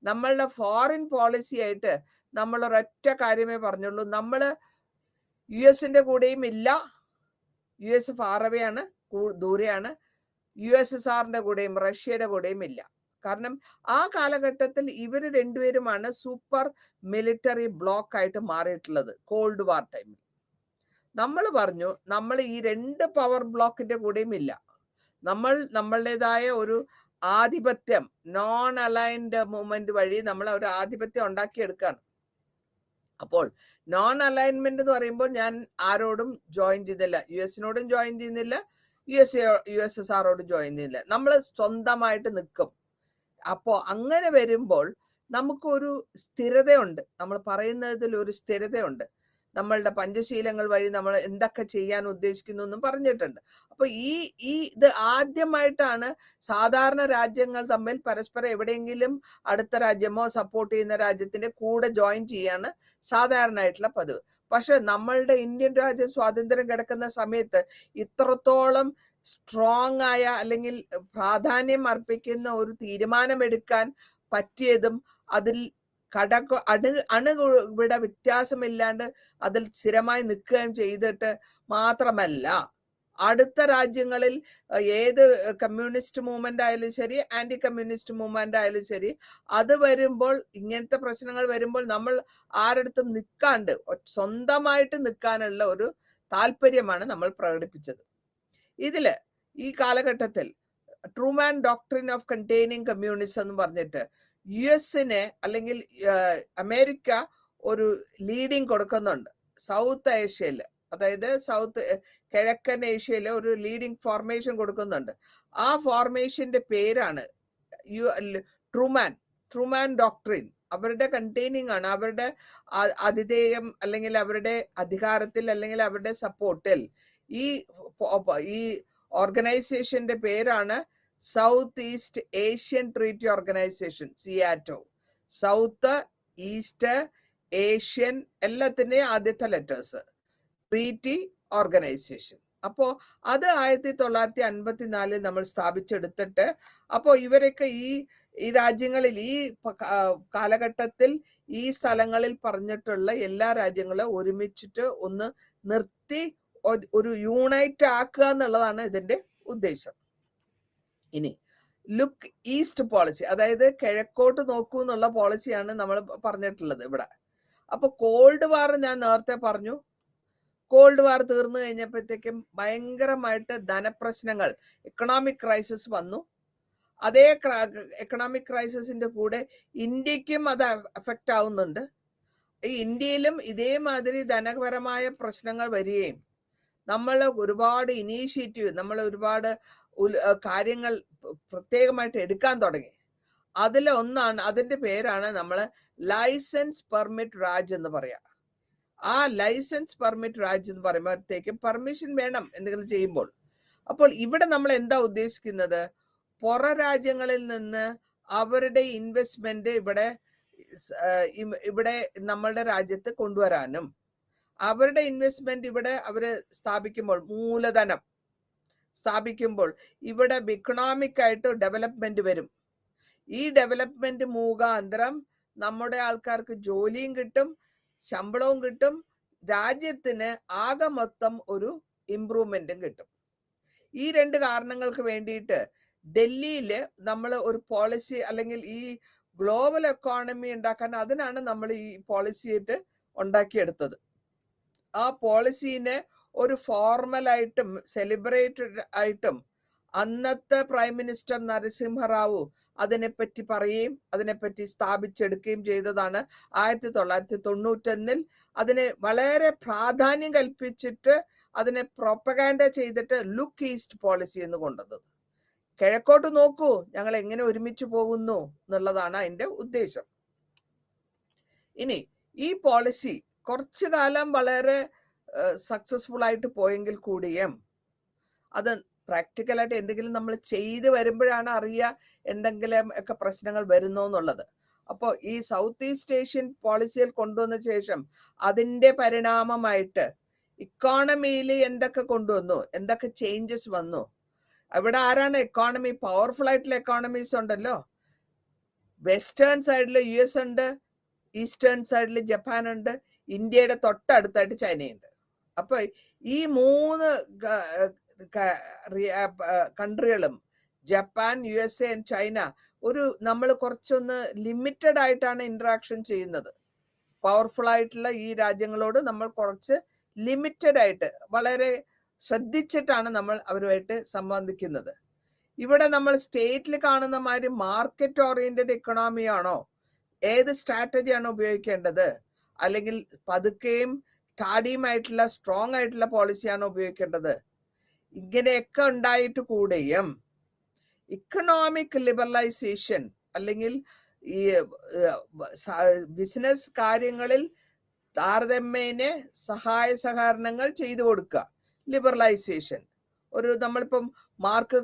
നമ്മളുടെ ഫോറിൻ പോളിസി ആയിട്ട് നമ്മൾ ഒരൊറ്റ കാര്യമേ പറഞ്ഞുള്ളൂ, നമ്മള് US കൂടെയും ഇല്ല, US ഫാറവെയാണ്, ദൂരെയാണ്. USSRന്റെ കൂടെയും റഷ്യയുടെ കൂടെയും ഇല്ല. കാരണം ആ കാലഘട്ടത്തിൽ ഇവര് രണ്ടുപേരുമാണ് സൂപ്പർ മിലിറ്ററി ബ്ലോക്ക് ആയിട്ട് മാറിയിട്ടുള്ളത് കോൾഡ് വാർ ടൈമിൽ. നമ്മൾ പറഞ്ഞു നമ്മൾ ഈ രണ്ട് പവർ ബ്ലോക്കിന്റെ കൂടെയും ഇല്ല, നമ്മളുടേതായ ഒരു ആധിപത്യം, നോൺ അലൈൻഡ് മൂവ്മെന്റ് വഴി നമ്മൾ ഒരു ആധിപത്യം ഉണ്ടാക്കിയെടുക്കുകയാണ്. അപ്പോൾ നോൺ അലൈൻമെന്റ് എന്ന് പറയുമ്പോൾ ഞാൻ ആരോടും ജോയിൻ ചെയ്തില്ല, US ജോയിൻ ചെയ്യുന്നില്ല, USSRോടും ജോയിൻ ചെയ്യുന്നില്ല, നമ്മൾ സ്വന്തമായിട്ട് നിൽക്കും. അപ്പോ അങ്ങനെ വരുമ്പോൾ നമുക്കൊരു സ്ഥിരതയുണ്ട്, നമ്മൾ പറയുന്നതിൽ ഒരു സ്ഥിരതയുണ്ട്. നമ്മളുടെ പഞ്ചശീലങ്ങൾ വഴി നമ്മൾ എന്തൊക്കെ ചെയ്യാൻ ഉദ്ദേശിക്കുന്നു എന്നും പറഞ്ഞിട്ടുണ്ട്. അപ്പൊ ഇത് ആദ്യമായിട്ടാണ് സാധാരണ രാജ്യങ്ങൾ തമ്മിൽ പരസ്പരം എവിടെയെങ്കിലും അടുത്ത രാജ്യമോ സപ്പോർട്ട് ചെയ്യുന്ന രാജ്യത്തിന്റെ കൂടെ ജോയിൻ ചെയ്യാണ് സാധാരണയായിട്ടുള്ള പതിവ്. പക്ഷെ നമ്മളുടെ ഇന്ത്യൻ രാജ്യം സ്വാതന്ത്ര്യം കിടക്കുന്ന സമയത്ത് ഇത്രത്തോളം സ്ട്രോങ് ആയ അല്ലെങ്കിൽ പ്രാധാന്യം അർപ്പിക്കുന്ന ഒരു തീരുമാനമെടുക്കാൻ പറ്റിയതും അതിൽ അണുവിട വ്യത്യാസമില്ലാണ്ട് അതിൽ സ്ഥിരമായി നിൽക്കുകയും ചെയ്തിട്ട് മാത്രമല്ല, അടുത്ത രാജ്യങ്ങളിൽ ഏത് കമ്മ്യൂണിസ്റ്റ് മൂവ്മെന്റ് ആയാലും ശരി, ആന്റി കമ്മ്യൂണിസ്റ്റ് മൂവ്മെന്റ് ആയാലും ശരി, അത് വരുമ്പോൾ, ഇങ്ങനത്തെ പ്രശ്നങ്ങൾ വരുമ്പോൾ നമ്മൾ ആരടുത്തും നിൽക്കാണ്ട് സ്വന്തമായിട്ട് നിൽക്കാനുള്ള ഒരു താല്പര്യമാണ് നമ്മൾ പ്രകടിപ്പിച്ചത്. ഈ കാലഘട്ടത്തിൽ Truman doctrine of containing communism എന്ന് പറഞ്ഞിട്ട് US അല്ലെങ്കിൽ അമേരിക്ക ഒരു ലീഡിങ് കൊടുക്കുന്നുണ്ട് സൗത്ത് ഏഷ്യയില്, അതായത് കിഴക്കൻ ഏഷ്യയില് ഒരു ലീഡിങ് ഫോർമേഷൻ കൊടുക്കുന്നുണ്ട്. ആ ഫോർമേഷന്റെ പേരാണ് ട്രൂമാൻ ഡോക്ട്രിൻ. അവരുടെ കണ്ടെയ്നിങ് ആണ്, അവരുടെ ആതിഥേയം അല്ലെങ്കിൽ അവരുടെ അധികാരത്തിൽ അല്ലെങ്കിൽ അവരുടെ സപ്പോർട്ടിൽ ഈ ഓർഗനൈസേഷന്റെ പേരാണ് south east Asian treaty organisation, SEATO. South east Asian എല്ലാത്തിന്റെയും ആദ്യത്തെ ലെറ്റേഴ്സ്, ട്രീറ്റി ഓർഗനൈസേഷൻ. അപ്പോ അത് 1954 നമ്മൾ സ്ഥാപിച്ചെടുത്തിട്ട്, അപ്പോൾ ഇവരൊക്കെ ഈ രാജ്യങ്ങളിൽ ഈ കാലഘട്ടത്തിൽ ഈ സ്ഥലങ്ങളിൽ പറഞ്ഞിട്ടുള്ള എല്ലാ രാജ്യങ്ങളും ഒരുമിച്ചിട്ട് ഒന്ന് നിർത്തി ഒരു യൂണൈറ്റ് ആക്കുക എന്നുള്ളതാണ് ഇതിന്റെ ഉദ്ദേശം. ഇനി ലുക്ക് ഈസ്റ്റ് പോളിസി, അതായത് കിഴക്കോട്ട് നോക്കൂ എന്നുള്ള പോളിസിയാണ് നമ്മൾ പറഞ്ഞിട്ടുള്ളത് ഇവിടെ. അപ്പൊ കോൾഡ് വാർ ഞാൻ നേരത്തെ പറഞ്ഞു, കോൾഡ് വാർ തീർന്നു കഴിഞ്ഞപ്പോഴത്തേക്കും ഭയങ്കരമായിട്ട് ധനപ്രശ്നങ്ങൾ, എക്കണോമിക് ക്രൈസിസ് വന്നു. അതേ എക്കണോമിക് ക്രൈസിസിന്റെ കൂടെ ഇന്ത്യക്കും അത് അഫക്റ്റ് ആവുന്നുണ്ട്. ഈ ഇന്ത്യയിലും ഇതേമാതിരി ധനപരമായ പ്രശ്നങ്ങൾ വരികയും നമ്മൾ ഒരുപാട് ഇനീഷ്യേറ്റീവ്, നമ്മൾ ഒരുപാട് കാര്യങ്ങൾ പ്രത്യേകമായിട്ട് എടുക്കാൻ തുടങ്ങി. അതിലൊന്നാണ്, അതിന്റെ പേരാണ് നമ്മൾ ലൈസൻസ് പെർമിറ്റ് രാജ് എന്ന് പറയാ. ആ ലൈസൻസ് പെർമിറ്റ് രാജ് എന്ന് പറയുമ്പോഴത്തേക്കും പെർമിഷൻ വേണം എന്തെങ്കിലും ചെയ്യുമ്പോൾ. അപ്പോൾ ഇവിടെ നമ്മൾ എന്താ ഉദ്ദേശിക്കുന്നത്? പുറ രാജ്യങ്ങളിൽ നിന്ന് അവരുടെ ഇൻവെസ്റ്റ്മെന്റ് ഇവിടെ നമ്മളുടെ രാജ്യത്ത് കൊണ്ടുവരാനും, അവരുടെ ഇൻവെസ്റ്റ്മെന്റ് ഇവിടെ അവര് സ്ഥാപിക്കുമ്പോൾ, മൂലധനം സ്ഥാപിക്കുമ്പോൾ ഇവിടെ ഇക്കണോമിക് ആയിട്ട് ഡെവലപ്മെന്റ് വരും. ഈ ഡെവലപ്മെന്റ് മുഖാന്തരം നമ്മുടെ ആൾക്കാർക്ക് ജോലിയും കിട്ടും, ശമ്പളവും കിട്ടും, രാജ്യത്തിന് ആകെ മൊത്തം ഒരു ഇംപ്രൂവ്മെന്റും കിട്ടും. ഈ രണ്ട് കാരണങ്ങൾക്ക് വേണ്ടിയിട്ട് ഡൽഹിയില് നമ്മൾ ഒരു പോളിസി, അല്ലെങ്കിൽ ഈ ഗ്ലോബൽ എക്കോണമി ഉണ്ടാക്കാൻ, അതിനാണ് നമ്മൾ ഈ പോളിസിയായിട്ട് ഉണ്ടാക്കിയെടുത്തത്. ആ പോളിസീനെ ഒരു ഫോർമലായിട്ടും സെലിബ്രേറ്റഡ് ആയിട്ടും അന്നത്തെ പ്രൈം മിനിസ്റ്റർ നരസിംഹറാവു അതിനെപ്പറ്റി പറയുകയും അതിനെപ്പറ്റി സ്ഥാപിച്ചെടുക്കുകയും ചെയ്തതാണ് 1991. അതിന് വളരെ പ്രാധാന്യം കൽപ്പിച്ചിട്ട് അതിനെ പ്രൊപ്പഗാൻഡ ചെയ്തിട്ട് ലുക്ക് ഈസ്റ്റ് പോളിസി എന്ന് കൊണ്ടുവന്നത്. കിഴക്കോട്ട് നോക്കൂ, ഞങ്ങൾ എങ്ങനെ ഒരുമിച്ച് പോകുന്നു എന്നുള്ളതാണ് അതിന്റെ ഉദ്ദേശം. ഇനി ഈ പോളിസി കുറച്ചു കാലം വളരെ സക്സസ്ഫുൾ ആയിട്ട് പോയെങ്കിൽ കൂടിയും അത് പ്രാക്ടിക്കലായിട്ട് എന്തെങ്കിലും നമ്മൾ ചെയ്ത് വരുമ്പോഴാണ് അറിയുക എന്തെങ്കിലും ഒക്കെ പ്രശ്നങ്ങൾ വരുന്നോ എന്നുള്ളത്. അപ്പോൾ ഈ സൗത്ത് ഈസ്റ്റ് ഏഷ്യൻ പോളിസിയിൽ കൊണ്ടുവന്ന ശേഷം അതിന്റെ പരിണാമമായിട്ട് ഇക്കോണമിയിൽ എന്തൊക്കെ കൊണ്ടുവന്നു, എന്തൊക്കെ ചേഞ്ചസ് വന്നു. ഇവിടെ ആരാണ് എക്കോണമി, പവർഫുൾ ആയിട്ടുള്ള എക്കോണമീസ് ഉണ്ടല്ലോ. വെസ്റ്റേൺ സൈഡിൽ US ഉണ്ട്, ഈസ്റ്റേൺ സൈഡിൽ ജപ്പാൻ ഉണ്ട്, ഇന്ത്യയുടെ തൊട്ടടുത്തായിട്ട് ചൈനയുണ്ട്. അപ്പൊ ഈ 3 കൺട്രികളും, ജപ്പാൻ, USA ആൻഡ് ചൈന, നമ്മൾ കുറച്ചൊന്ന് ലിമിറ്റഡ് ആയിട്ടാണ് ഇന്ററാക്ഷൻ ചെയ്യുന്നത്. പവർഫുൾ ആയിട്ടുള്ള ഈ രാജ്യങ്ങളോട് നമ്മൾ കുറച്ച് ലിമിറ്റഡ് ആയിട്ട്, വളരെ ശ്രദ്ധിച്ചിട്ടാണ് നമ്മൾ അവരുമായിട്ട് സംബന്ധിക്കുന്നത്. ഇവിടെ നമ്മൾ സ്റ്റേറ്റിൽ കാണുന്ന മാതിരി മാർക്കറ്റ് ഓറിയന്റഡ് എക്കണോമി ആണോ, ഏത് സ്ട്രാറ്റജിയാണ് ഉപയോഗിക്കേണ്ടത്, അല്ലെങ്കിൽ പതുക്കെയും ടാഡിയുമായിട്ടുള്ള സ്ട്രോങ് ആയിട്ടുള്ള പോളിസിയാണോ ഉപയോഗിക്കേണ്ടത്, ഇങ്ങനെയൊക്കെ ഉണ്ടായിട്ട് കൂടെയും ഇക്കണോമിക് ലിബറലൈസേഷൻ, അല്ലെങ്കിൽ ഈ ബിസിനസ് കാര്യങ്ങളിൽ താരതമ്യേന സഹായ സഹകരണങ്ങൾ ചെയ്തു കൊടുക്കുക, ലിബറലൈസേഷൻ. നമ്മളിപ്പം മാർക്ക്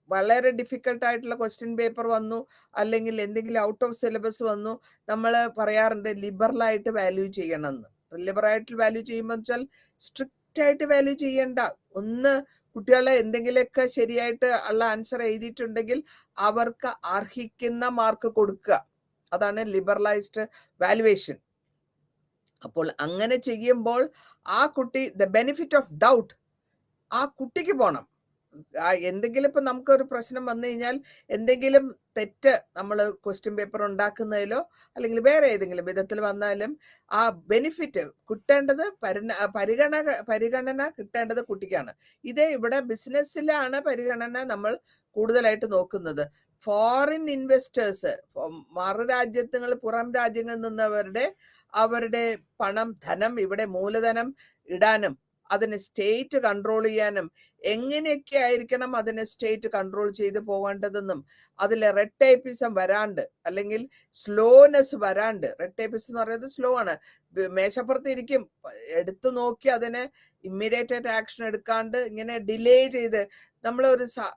വളരെ ഡിഫിക്കൽട്ട് ആയിട്ടുള്ള ക്വസ്റ്റ്യൻ പേപ്പർ വന്നു, അല്ലെങ്കിൽ എന്തെങ്കിലും ഔട്ട് ഓഫ് സിലബസ് വന്നു, നമ്മൾ പറയാറുണ്ട് ലിബറലായിട്ട് വാല്യൂ ചെയ്യണമെന്ന്. ലിബറലായിട്ട് വാല്യൂ ചെയ്യുമ്പോൾ വെച്ചാൽ സ്ട്രിക്റ്റ് ആയിട്ട് വാല്യൂ ചെയ്യണ്ട. കുട്ടികളെ എന്തെങ്കിലുമൊക്കെ ശരിയായിട്ട് ഉള്ള ആൻസർ എഴുതിയിട്ടുണ്ടെങ്കിൽ അവർക്ക് അർഹിക്കുന്ന മാർക്ക് കൊടുക്കുക. അതാണ് ലിബറലൈസ്ഡ് വാല്യുവേഷൻ. അപ്പോൾ അങ്ങനെ ചെയ്യുമ്പോൾ ആ കുട്ടി, ദ ബെനിഫിറ്റ് ഓഫ് ഡൗട്ട് ആ കുട്ടിക്ക് പോണം. എന്തെങ്കിലും ഇപ്പൊ നമുക്കൊരു പ്രശ്നം വന്നു കഴിഞ്ഞാൽ, എന്തെങ്കിലും തെറ്റ് നമ്മൾ ക്വസ്റ്റ്യൻ പേപ്പർ ഉണ്ടാക്കുന്നതിലോ അല്ലെങ്കിൽ വേറെ ഏതെങ്കിലും വിധത്തിൽ വന്നാലും ആ ബെനിഫിറ്റ് കിട്ടേണ്ടത്, പരിഗണന കിട്ടേണ്ടത് കുട്ടിക്കാണ്. ഇതേ ഇവിടെ ബിസിനസ്സിലാണ് പരിഗണന നമ്മൾ കൂടുതലായിട്ട് നോക്കുന്നത്. ഫോറിൻ ഇൻവെസ്റ്റേഴ്സ്, മറുരാജ്യങ്ങൾ, പുറം രാജ്യങ്ങളിൽ നിന്നവരുടെ ധനം ഇവിടെ മൂലധനം ഇടാനും അതിനെ സ്റ്റേറ്റ് കൺട്രോൾ ചെയ്യാനും എങ്ങനെയൊക്കെ ആയിരിക്കണം അതിനെ സ്റ്റേറ്റ് കൺട്രോൾ ചെയ്ത് പോകേണ്ടതെന്നും, അതിലെ റെഡ് ടേപ്പിസം വരാണ്ട്, അല്ലെങ്കിൽ സ്ലോനെസ് വരാണ്ട്. റെഡ് ടേപ്പിസം എന്ന് പറയുന്നത് സ്ലോ ആണ്, മേശപ്പുറത്ത് ഇരിക്കും, എടുത്തു നോക്കി അതിനെ ഇമ്മീഡിയറ്റ് ആയിട്ട് ആക്ഷൻ എടുക്കാണ്ട് ഇങ്ങനെ ഡിലേ ചെയ്ത്,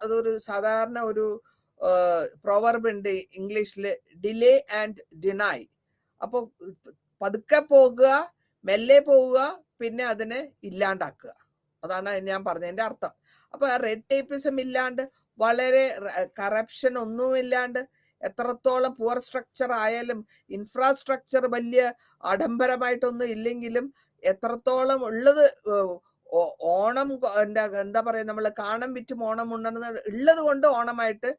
അതൊരു സാധാരണ ഒരു പ്രോവർബ് ഉണ്ട് ഇംഗ്ലീഷില്, ഡിലേ ആൻഡ് ഡിനൈ. അപ്പൊ പതുക്കെ പോകുക, മെല്ലെ പോവുക, പിന്നെ അതിനെ ഇല്ലാണ്ടാക്കുക. അതാണ് ഞാൻ പറഞ്ഞതിന്റെ അർത്ഥം. അപ്പൊ റെഡ് ടേപ്പിസം ഇല്ലാണ്ട്, വളരെ കറപ്ഷൻ ഒന്നുമില്ലാണ്ട്, എത്രത്തോളം പുവർ സ്ട്രക്ചർ ആയാലും, ഇൻഫ്രാസ്ട്രക്ചർ വലിയ ആഡംബരമായിട്ടൊന്നും ഇല്ലെങ്കിലും, എത്രത്തോളം ഉള്ളത് ഓണം എന്താ പറയാ, നമ്മൾ കാണം വിറ്റും ഓണം ഉണ്ടെന്ന് ഉള്ളത് കൊണ്ട് ഓണമായിട്ട്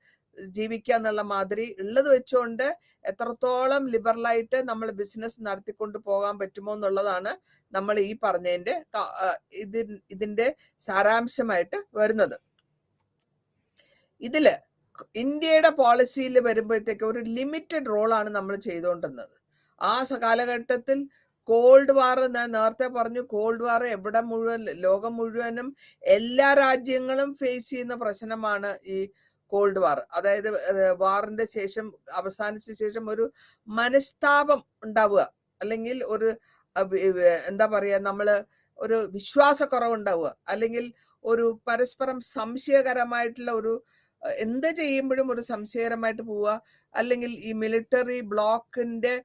ജീവിക്കുക എന്നുള്ള മാതിരി ഉള്ളത് വെച്ചുകൊണ്ട് എത്രത്തോളം ലിബറലായിട്ട് നമ്മൾ ബിസിനസ് നടത്തിക്കൊണ്ട് പോകാൻ പറ്റുമോ എന്നുള്ളതാണ് നമ്മൾ ഈ പറഞ്ഞതിന്റെ ഇതിന്റെ സാരാംശമായിട്ട് വരുന്നത്. ഇതില് ഇന്ത്യയുടെ പോളിസിയിൽ വരുമ്പോഴത്തേക്ക് ഒരു ലിമിറ്റഡ് റോളാണ് നമ്മൾ ചെയ്തുകൊണ്ടിരുന്നത്. ആ കാലഘട്ടത്തിൽ കോൾഡ് വാർ, ഞാൻ നേരത്തെ പറഞ്ഞു, കോൾഡ് വാർ എവിടെ മുഴുവൻ, ലോകം മുഴുവനും എല്ലാ രാജ്യങ്ങളും ഫേസ് ചെയ്യുന്ന പ്രശ്നമാണ് ഈ കോൾഡ് വാർ. അതായത് വാറിന്റെ ശേഷം, അവസാനിച്ച ശേഷം ഒരു മനസ്താപം ഉണ്ടാവുക, അല്ലെങ്കിൽ ഒരു എന്താ പറയാ, നമ്മള് ഒരു വിശ്വാസക്കുറവുണ്ടാവുക, അല്ലെങ്കിൽ ഒരു പരസ്പരം സംശയകരമായിട്ടുള്ള ഒരു എന്ത് ചെയ്യുമ്പോഴും ഒരു സംശയകരമായിട്ട് പോവുക, അല്ലെങ്കിൽ ഈ മിലിറ്ററി ബ്ലോക്കിന്റെ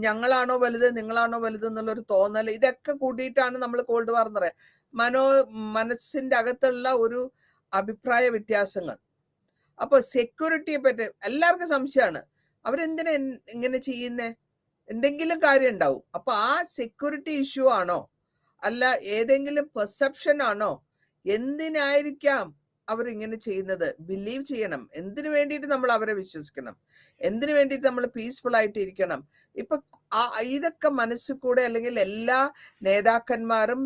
ഞങ്ങളാണോ വലുത് നിങ്ങളാണോ വലുത് എന്നുള്ളൊരു തോന്നൽ, ഇതൊക്കെ കൂടിയിട്ടാണ് നമ്മൾ കോൾഡ് വാർ എന്ന് പറയാം. മനസ്സിന്റെ അകത്തുള്ള ഒരു അഭിപ്രായ വ്യത്യാസങ്ങൾ. അപ്പൊ സെക്യൂരിറ്റിയെ പറ്റി എല്ലാവർക്കും സംശയമാണ്, അവരെന്തിനാ ഇങ്ങനെ ചെയ്യുന്നേ, എന്തെങ്കിലും കാര്യം ഉണ്ടാവും. അപ്പൊ ആ സെക്യൂരിറ്റി ഇഷ്യൂ ആണോ, അല്ല ഏതെങ്കിലും പെർസെപ്ഷൻ ആണോ, എന്തിനായിരിക്കാം അവരിങ്ങനെ ചെയ്യുന്നത്? ബിലീവ് ചെയ്യണം. എന്തിനു വേണ്ടിയിട്ട് നമ്മൾ അവരെ വിശ്വസിക്കണം, എന്തിനു വേണ്ടിയിട്ട് നമ്മൾ പീസ്ഫുൾ ആയിട്ട് ഇരിക്കണം? ഇപ്പൊ ഇതൊക്കെ മനസ്സിൽ കൂടെ, അല്ലെങ്കിൽ എല്ലാ നേതാക്കന്മാരും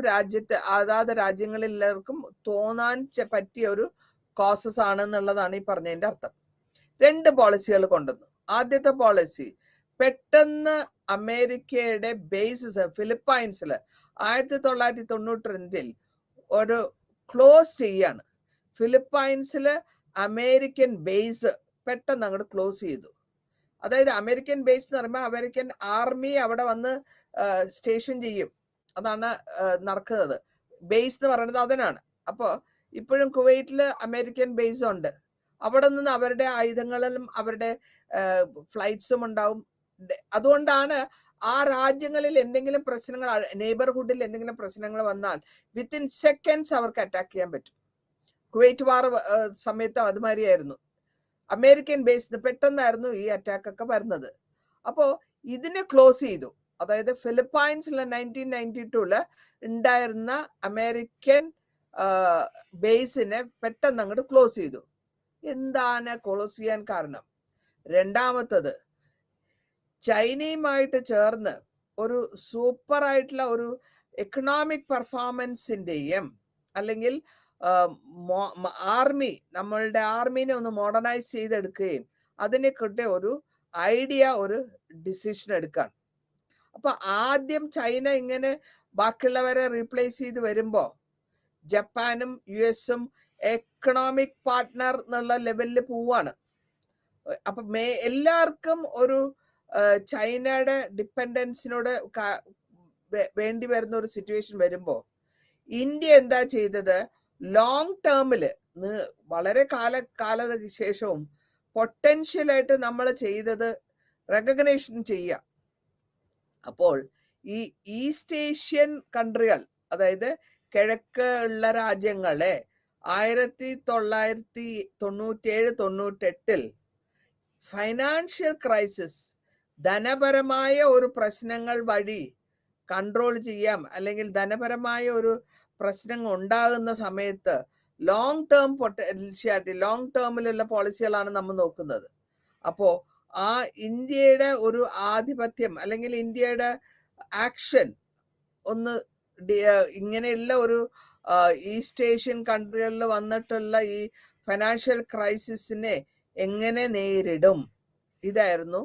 അതാത് രാജ്യങ്ങളിലെല്ലാവർക്കും തോന്നാൻ പറ്റിയ ഒരു കോസസ് ആണെന്നുള്ളതാണ് ഈ പറഞ്ഞതിന്റെ അർത്ഥം. 2 പോളിസികൾ കൊണ്ടുവന്നു. ആദ്യത്തെ പോളിസി, പെട്ടെന്ന് അമേരിക്കയുടെ ബേസസ് ഫിലിപ്പൈൻസില് 1992 ഒരു ക്ലോസ് ചെയ്യാണ്. ഫിലിപ്പൈൻസില് അമേരിക്കൻ ബേസ് പെട്ടെന്ന് അങ്ങോട്ട് ക്ലോസ് ചെയ്തു. അതായത് അമേരിക്കൻ ബേസ് എന്ന് പറയുമ്പോൾ അമേരിക്കൻ ആർമി അവിടെ വന്ന് സ്റ്റേഷൻ ചെയ്യും, അതാണ് നടക്കുന്നത്. ബേസ് എന്ന് പറയുന്നത് അതിനാണ്. അപ്പോൾ ഇപ്പോഴും കുവൈറ്റില് അമേരിക്കൻ ബേസ് ഉണ്ട്. അവിടെ നിന്ന് അവരുടെ ആയുധങ്ങളിലും അവരുടെ ഫ്ലൈറ്റ്സും ഉണ്ടാവും. അതുകൊണ്ടാണ് ആ രാജ്യങ്ങളിൽ എന്തെങ്കിലും പ്രശ്നങ്ങൾ, നെയ്ബർഹുഡിൽ എന്തെങ്കിലും പ്രശ്നങ്ങൾ വന്നാൽ വിത്തിൻ സെക്കൻഡ്സ് അവർക്ക് അറ്റാക്ക് ചെയ്യാൻ പറ്റും. കുവൈറ്റ് വാർ സമയത്ത് അതുമാതിരിയായിരുന്നു. അമേരിക്കൻ ബേസ് പെട്ടെന്നായിരുന്നു ഈ അറ്റാക്ക് ഒക്കെ വരുന്നത്. അപ്പോൾ ഇതിനെ ക്ലോസ് ചെയ്തു. അതായത് ഫിലിപ്പൈൻസിലെ 1992 ഉണ്ടായിരുന്ന അമേരിക്കൻ ബേസിനെ പെട്ടെന്ന് അങ്ങോട്ട് ക്ലോസ് ചെയ്തു. എന്താണ് ക്ലോസ് ചെയ്യാൻ കാരണം? രണ്ടാമത്തത്, ചൈനയുമായിട്ട് ചേർന്ന് ഒരു സൂപ്പർ ആയിട്ടുള്ള ഒരു എക്കണോമിക് പെർഫോമൻസിന്റെയും, അല്ലെങ്കിൽ ആർമി, നമ്മളുടെ ആർമീനെ ഒന്ന് മോഡേണൈസ് ചെയ്തെടുക്കുകയും അതിനെ കിട്ടിയ ഒരു ഐഡിയ, ഒരു ഡിസിഷൻ എടുക്കാൻ. അപ്പൊ ആദ്യം ചൈന ഇങ്ങനെ ബാക്കിയുള്ളവരെ റീപ്ലേസ് ചെയ്ത് വരുമ്പോ ജപ്പാനും US-ഉം എക്കണോമിക് പാർട്ട്ണർ എന്നുള്ള ലെവലിൽ പോവാണ്. അപ്പൊ എല്ലാവർക്കും ഒരു ചൈനയുടെ ഡിപ്പെൻഡൻസിനോട് വേണ്ടി വരുന്ന ഒരു സിറ്റുവേഷൻ വരുമ്പോ ഇന്ത്യ എന്താ ചെയ്തത്? ലോങ് ടേമില് വളരെ കാലത്തിന് ശേഷവും പൊട്ടൻഷ്യലായിട്ട് നമ്മൾ ചെയ്തത് റെക്കഗ്നേഷൻ ചെയ്യുക. അപ്പോൾ ഈ ഈസ്റ്റ് ഏഷ്യൻ കൺട്രികൾ, അതായത് കിഴക്ക് ഉള്ള രാജ്യങ്ങളെ 1997-98 ഫൈനാൻഷ്യൽ ക്രൈസിസ്, ധനപരമായ ഒരു പ്രശ്നങ്ങൾ വഴി കൺട്രോൾ ചെയ്യാം, അല്ലെങ്കിൽ ധനപരമായ ഒരു പ്രശ്നങ്ങൾ ഉണ്ടാകുന്ന സമയത്ത് ലോങ് ടേം പൊട്ടൻഷ്യാലിറ്റി, ലോങ് ടേമിലുള്ള പോളിസികളാണ് നമ്മൾ നോക്കുന്നത്. അപ്പോൾ ആ ഇന്ത്യയുടെ ഒരു ആധിപത്യം, അല്ലെങ്കിൽ ഇന്ത്യയുടെ ആക്ഷൻ ഒന്ന് ഇങ്ങനെയുള്ള ഒരു ഈസ്റ്റ് ഏഷ്യൻ കൺട്രികളിൽ വന്നിട്ടുള്ള ഈ ഫൈനാൻഷ്യൽ ക്രൈസിസിനെ എങ്ങനെ നേരിടും, ഇതായിരുന്നു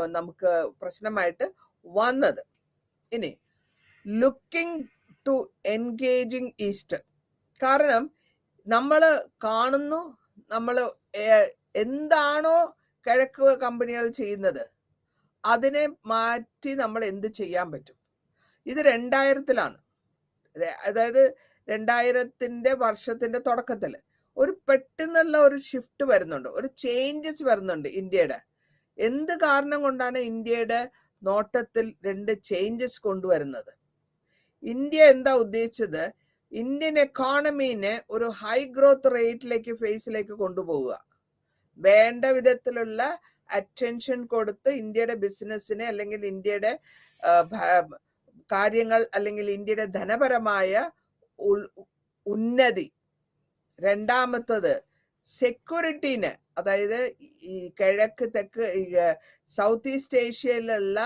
നമുക്ക് പ്രശ്നമായിട്ട് വന്നത്. ഇനി ലുക്കിംഗ് ടു എൻഗേജിങ് ഈസ്റ്റ്, കാരണം നമ്മൾ കാണുന്നു, നമ്മൾ എന്താണോ കിഴക്ക് കമ്പനികൾ ചെയ്യുന്നത് അതിനെ മാറ്റി നമ്മൾ എന്ത് ചെയ്യാൻ പറ്റും? ഇത് 2000-ലാണ്, അതായത് 2000-ന്റെ വർഷത്തിന്റെ തുടക്കത്തിൽ ഒരു പെട്ടെന്നുള്ള ഒരു ഷിഫ്റ്റ് വരുന്നുണ്ട്, ഒരു ചേഞ്ചസ് വരുന്നുണ്ട് ഇന്ത്യയുടെ. എന്ത് കാരണം കൊണ്ടാണ് ഇന്ത്യയുടെ നോട്ടത്തിൽ 2 ചേഞ്ചസ് കൊണ്ടുവരുന്നത്? ഇന്ത്യ എന്താ ഉദ്ദേശിച്ചത്? ഇന്ത്യൻ എക്കോണമീനെ ഒരു ഹൈ ഗ്രോത്ത് റേറ്റിലേക്ക്, ഫേസിലേക്ക് കൊണ്ടുപോവുക, വേണ്ട വിധത്തിലുള്ള അറ്റൻഷൻ കൊടുത്ത് ഇന്ത്യയുടെ ബിസിനസ്സിനെ, അല്ലെങ്കിൽ ഇന്ത്യയുടെ കാര്യങ്ങൾ അല്ലെങ്കിൽ ഇന്ത്യയുടെ ധനപരമായ ഉന്നതി. രണ്ടാമത്തത് സെക്യൂരിറ്റീന്, അതായത് ഈ കിഴക്ക് തെക്ക് സൗത്ത് ഈസ്റ്റ് ഏഷ്യയിലുള്ള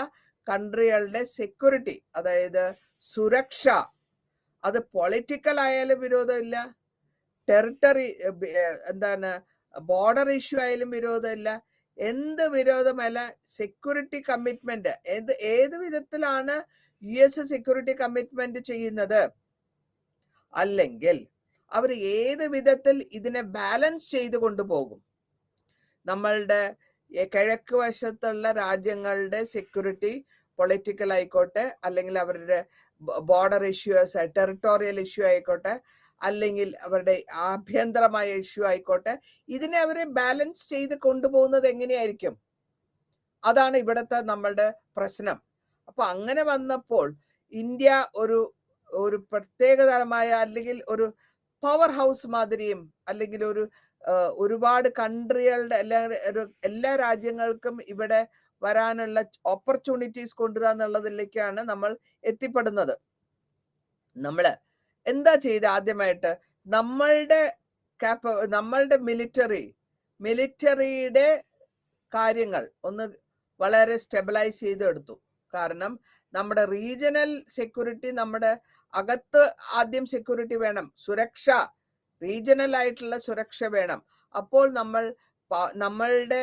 കൺട്രികളുടെ സെക്യൂരിറ്റി, അതായത് സുരക്ഷ. അത് പൊളിറ്റിക്കൽ ആയാലും വിരോധമില്ല, ടെറിട്ടറി ബോർഡർ ഇഷ്യൂ ആയാലും വിരോധമില്ല, എന്ത് വിരോധമല്ല. സെക്യൂരിറ്റി കമ്മിറ്റ്മെന്റ് ഏത് വിധത്തിലാണ് US സെക്യൂരിറ്റി കമ്മിറ്റ്മെന്റ് ചെയ്യുന്നത്, അല്ലെങ്കിൽ അവർ ഏത് വിധത്തിൽ ഇതിനെ ബാലൻസ് ചെയ്ത് കൊണ്ടുപോകും. നമ്മളുടെ കിഴക്ക് വശത്തുള്ള രാജ്യങ്ങളുടെ സെക്യൂരിറ്റി പൊളിറ്റിക്കൽ ആയിക്കോട്ടെ, അല്ലെങ്കിൽ അവരുടെ ബോർഡർ ഇഷ്യൂസ് ടെറിട്ടോറിയൽ ഇഷ്യൂ ആയിക്കോട്ടെ, അല്ലെങ്കിൽ അവരുടെ ആഭ്യന്തരമായ ഇഷ്യൂ ആയിക്കോട്ടെ, ഇതിനെ അവരെ ബാലൻസ് ചെയ്ത് കൊണ്ടുപോകുന്നത് എങ്ങനെയായിരിക്കും? അതാണ് ഇവിടുത്തെ നമ്മളുടെ പ്രശ്നം. അപ്പൊ അങ്ങനെ വന്നപ്പോൾ ഇന്ത്യ ഒരു പ്രത്യേകതരമായ, അല്ലെങ്കിൽ ഒരു പവർ ഹൗസ് മാതിരിയും, അല്ലെങ്കിൽ ഒരുപാട് കൺട്രികളുടെ എല്ലാ രാജ്യങ്ങൾക്കും ഇവിടെ വരാനുള്ള ഓപ്പർച്യൂണിറ്റീസ് കൊണ്ടുവരിക എന്നുള്ളതിലേക്കാണ് നമ്മൾ എത്തിപ്പെടുന്നത്. നമ്മള് എന്താ ചെയ്ത് ആദ്യമായിട്ട് നമ്മളുടെ മിലിറ്ററിയുടെ കാര്യങ്ങൾ ഒന്ന് വളരെ സ്റ്റെബിലൈസ് ചെയ്തെടുത്തു. കാരണം നമ്മുടെ റീജിയണൽ സെക്യൂരിറ്റി, നമ്മുടെ അകത്ത് ആദ്യം സെക്യൂരിറ്റി വേണം, സുരക്ഷ, റീജിയണൽ ആയിട്ടുള്ള സുരക്ഷ വേണം. അപ്പോൾ നമ്മളുടെ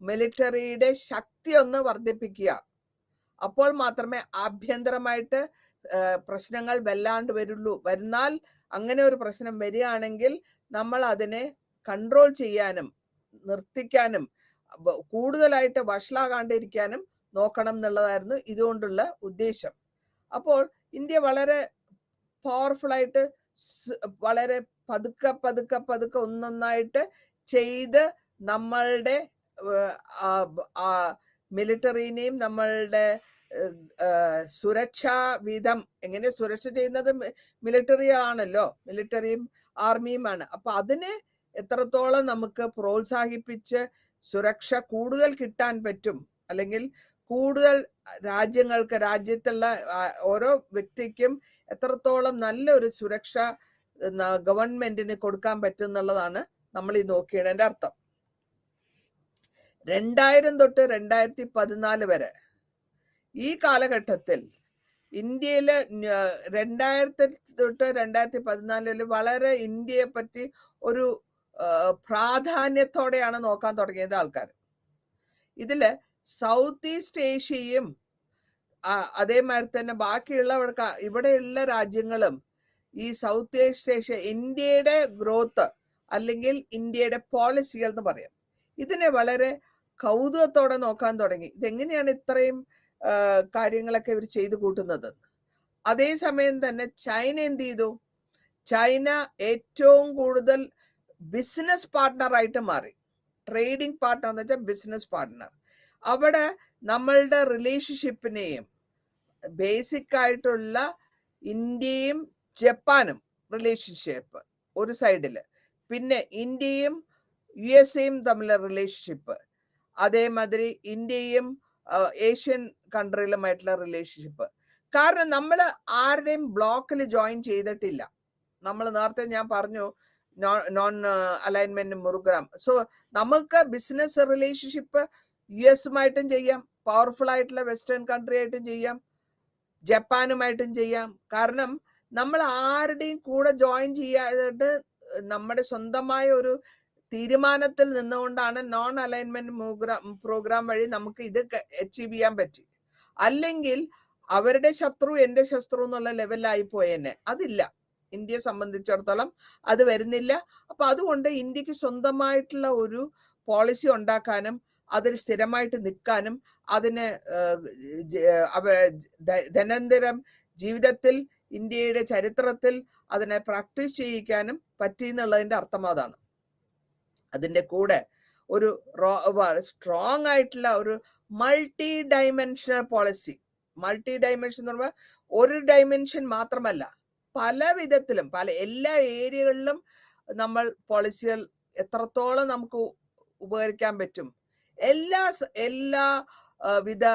മിലിറ്ററിയുടെ ശക്തി ഒന്ന് വർദ്ധിപ്പിക്കുക. അപ്പോൾ മാത്രമേ ആഭ്യന്തരമായിട്ട് പ്രശ്നങ്ങൾ വല്ലാണ്ട് വരുന്നാൽ അങ്ങനെ ഒരു പ്രശ്നം വരികയാണെങ്കിൽ നമ്മൾ അതിനെ കൺട്രോൾ ചെയ്യാനും നിർത്തിക്കാനും കൂടുതലായിട്ട് വഷളാകാണ്ടിരിക്കാനും നോക്കണം എന്നുള്ളതായിരുന്നു ഇതുകൊണ്ടുള്ള ഉദ്ദേശം. അപ്പോൾ ഇന്ത്യ വളരെ പവർഫുൾ ആയിട്ട് വളരെ പതുക്കെ ഒന്നൊന്നായിട്ട് ചെയ്ത് നമ്മളുടെ മിലിറ്ററിനെയും നമ്മളുടെ സുരക്ഷാ വിധം, എങ്ങനെ സുരക്ഷ ചെയ്യുന്നത് മിലിറ്ററി ആണല്ലോ, മിലിറ്ററിയും ആർമിയുമാണ്. അപ്പൊ അതിനെ എത്രത്തോളം നമുക്ക് പ്രോത്സാഹിപ്പിച്ച് സുരക്ഷ കൂടുതൽ കിട്ടാൻ പറ്റും, അല്ലെങ്കിൽ കൂടുതൽ രാജ്യത്തുള്ള ഓരോ വ്യക്തിക്കും എത്രത്തോളം നല്ലൊരു സുരക്ഷ ഗവൺമെന്റിന് കൊടുക്കാൻ പറ്റും എന്നുള്ളതാണ് നമ്മൾ ഈ നോക്കിയതിന്റെ അർത്ഥം. 2000 തൊട്ട് 2014 വരെ ഈ കാലഘട്ടത്തിൽ ഇന്ത്യയില് 2000 തൊട്ട് 2014 വളരെ ഇന്ത്യയെ പറ്റി ഒരു പ്രാധാന്യത്തോടെയാണ് നോക്കാൻ തുടങ്ങിയത് ആൾക്കാർ. ഇതില് സൗത്ത് ഈസ്റ്റ് ഏഷ്യയും അതേമാതിരി തന്നെ ബാക്കിയുള്ളവർക്ക് ഇവിടെയുള്ള രാജ്യങ്ങളും ഈ സൗത്ത് ഈസ്റ്റ് ഏഷ്യ ഇന്ത്യയുടെ ഗ്രോത്ത് അല്ലെങ്കിൽ ഇന്ത്യയുടെ പോളിസികൾ എന്ന് പറയാം, ഇതിനെ വളരെ കൗതുകത്തോടെ നോക്കാൻ തുടങ്ങി. ഇതെങ്ങനെയാണ് ഇത്രയും കാര്യങ്ങളൊക്കെ ഇവർ ചെയ്തു കൂട്ടുന്നത്. അതേസമയം തന്നെ ചൈന എന്ത് ചെയ്തു? ചൈന ഏറ്റവും കൂടുതൽ ബിസിനസ് പാർട്ട്ണറായിട്ട് മാറി. ട്രേഡിംഗ് പാർട്ട്ണർ എന്ന് വെച്ചാൽ ബിസിനസ് പാർട്ട്ണർ. അവിടെ നമ്മളുടെ റിലേഷൻഷിപ്പിനെയും ബേസിക് ആയിട്ടുള്ള ഇന്ത്യയും ജപ്പാനും റിലേഷൻഷിപ്പ് ഒരു സൈഡില്, പിന്നെ ഇന്ത്യയും USA തമ്മിലുള്ള റിലേഷൻഷിപ്പ്, അതേമാതിരി ഇന്ത്യയും ഏഷ്യൻ കൺട്രികളുമായിട്ടുള്ള റിലേഷൻഷിപ്പ്. കാരണം നമ്മൾ ആരുടെയും ബ്ലോക്കിൽ ജോയിൻ ചെയ്തിട്ടില്ല. നമ്മൾ നേരത്തെ ഞാൻ പറഞ്ഞു നോൺ അലൈൻമെന്റ് പ്രോഗ്രാം. സോ നമുക്ക് ബിസിനസ് റിലേഷൻഷിപ്പ് US-ഉമായിട്ടും ചെയ്യാം, പവർഫുൾ ആയിട്ടുള്ള വെസ്റ്റേൺ കൺട്രി ആയിട്ടും ചെയ്യാം, ജപ്പാനുമായിട്ടും ചെയ്യാം. കാരണം നമ്മൾ ആരുടെയും കൂടെ ജോയിൻ ചെയ്യാതെ നമ്മുടെ സ്വന്തമായ ഒരു തീരുമാനത്തിൽ നിന്നുകൊണ്ടാണ് നോൺ അലൈൻമെന്റ് പ്രോഗ്രാം വഴി നമുക്ക് ഇത് അച്ചീവ് ചെയ്യാൻ പറ്റി. അല്ലെങ്കിൽ അവരുടെ ശത്രു എന്റെ ശത്രു എന്നുള്ള ലെവലിലായി പോയെന്നെ. അതില്ല, ഇന്ത്യയെ സംബന്ധിച്ചിടത്തോളം അത് വരുന്നില്ല. അപ്പൊ അതുകൊണ്ട് ഇന്ത്യക്ക് സ്വന്തമായിട്ടുള്ള ഒരു പോളിസി ഉണ്ടാക്കാനും അതിൽ സ്ഥിരമായിട്ട് നിൽക്കാനും അതിന് ദൈനംദിനം ജീവിതത്തിൽ ഇന്ത്യയുടെ ചരിത്രത്തിൽ അതിനെ പ്രാക്ടീസ് ചെയ്യിക്കാനും പറ്റി എന്നുള്ളതിന്റെ അർത്ഥം അതാണ്. അതിന്റെ കൂടെ ഒരു സ്ട്രോങ് ആയിട്ടുള്ള ഒരു multi dimensional policy. Multi dimension എന്ന് പറയുമ്പോൾ ഒരു ഡൈമെൻഷൻ മാത്രമല്ല, പല വിധത്തിലും എല്ലാ ഏരിയകളിലും നമ്മൾ പോളിസികൾ എത്രത്തോളം നമുക്ക് ഉപകരിക്കാൻ പറ്റും, എല്ലാ വിത്ത്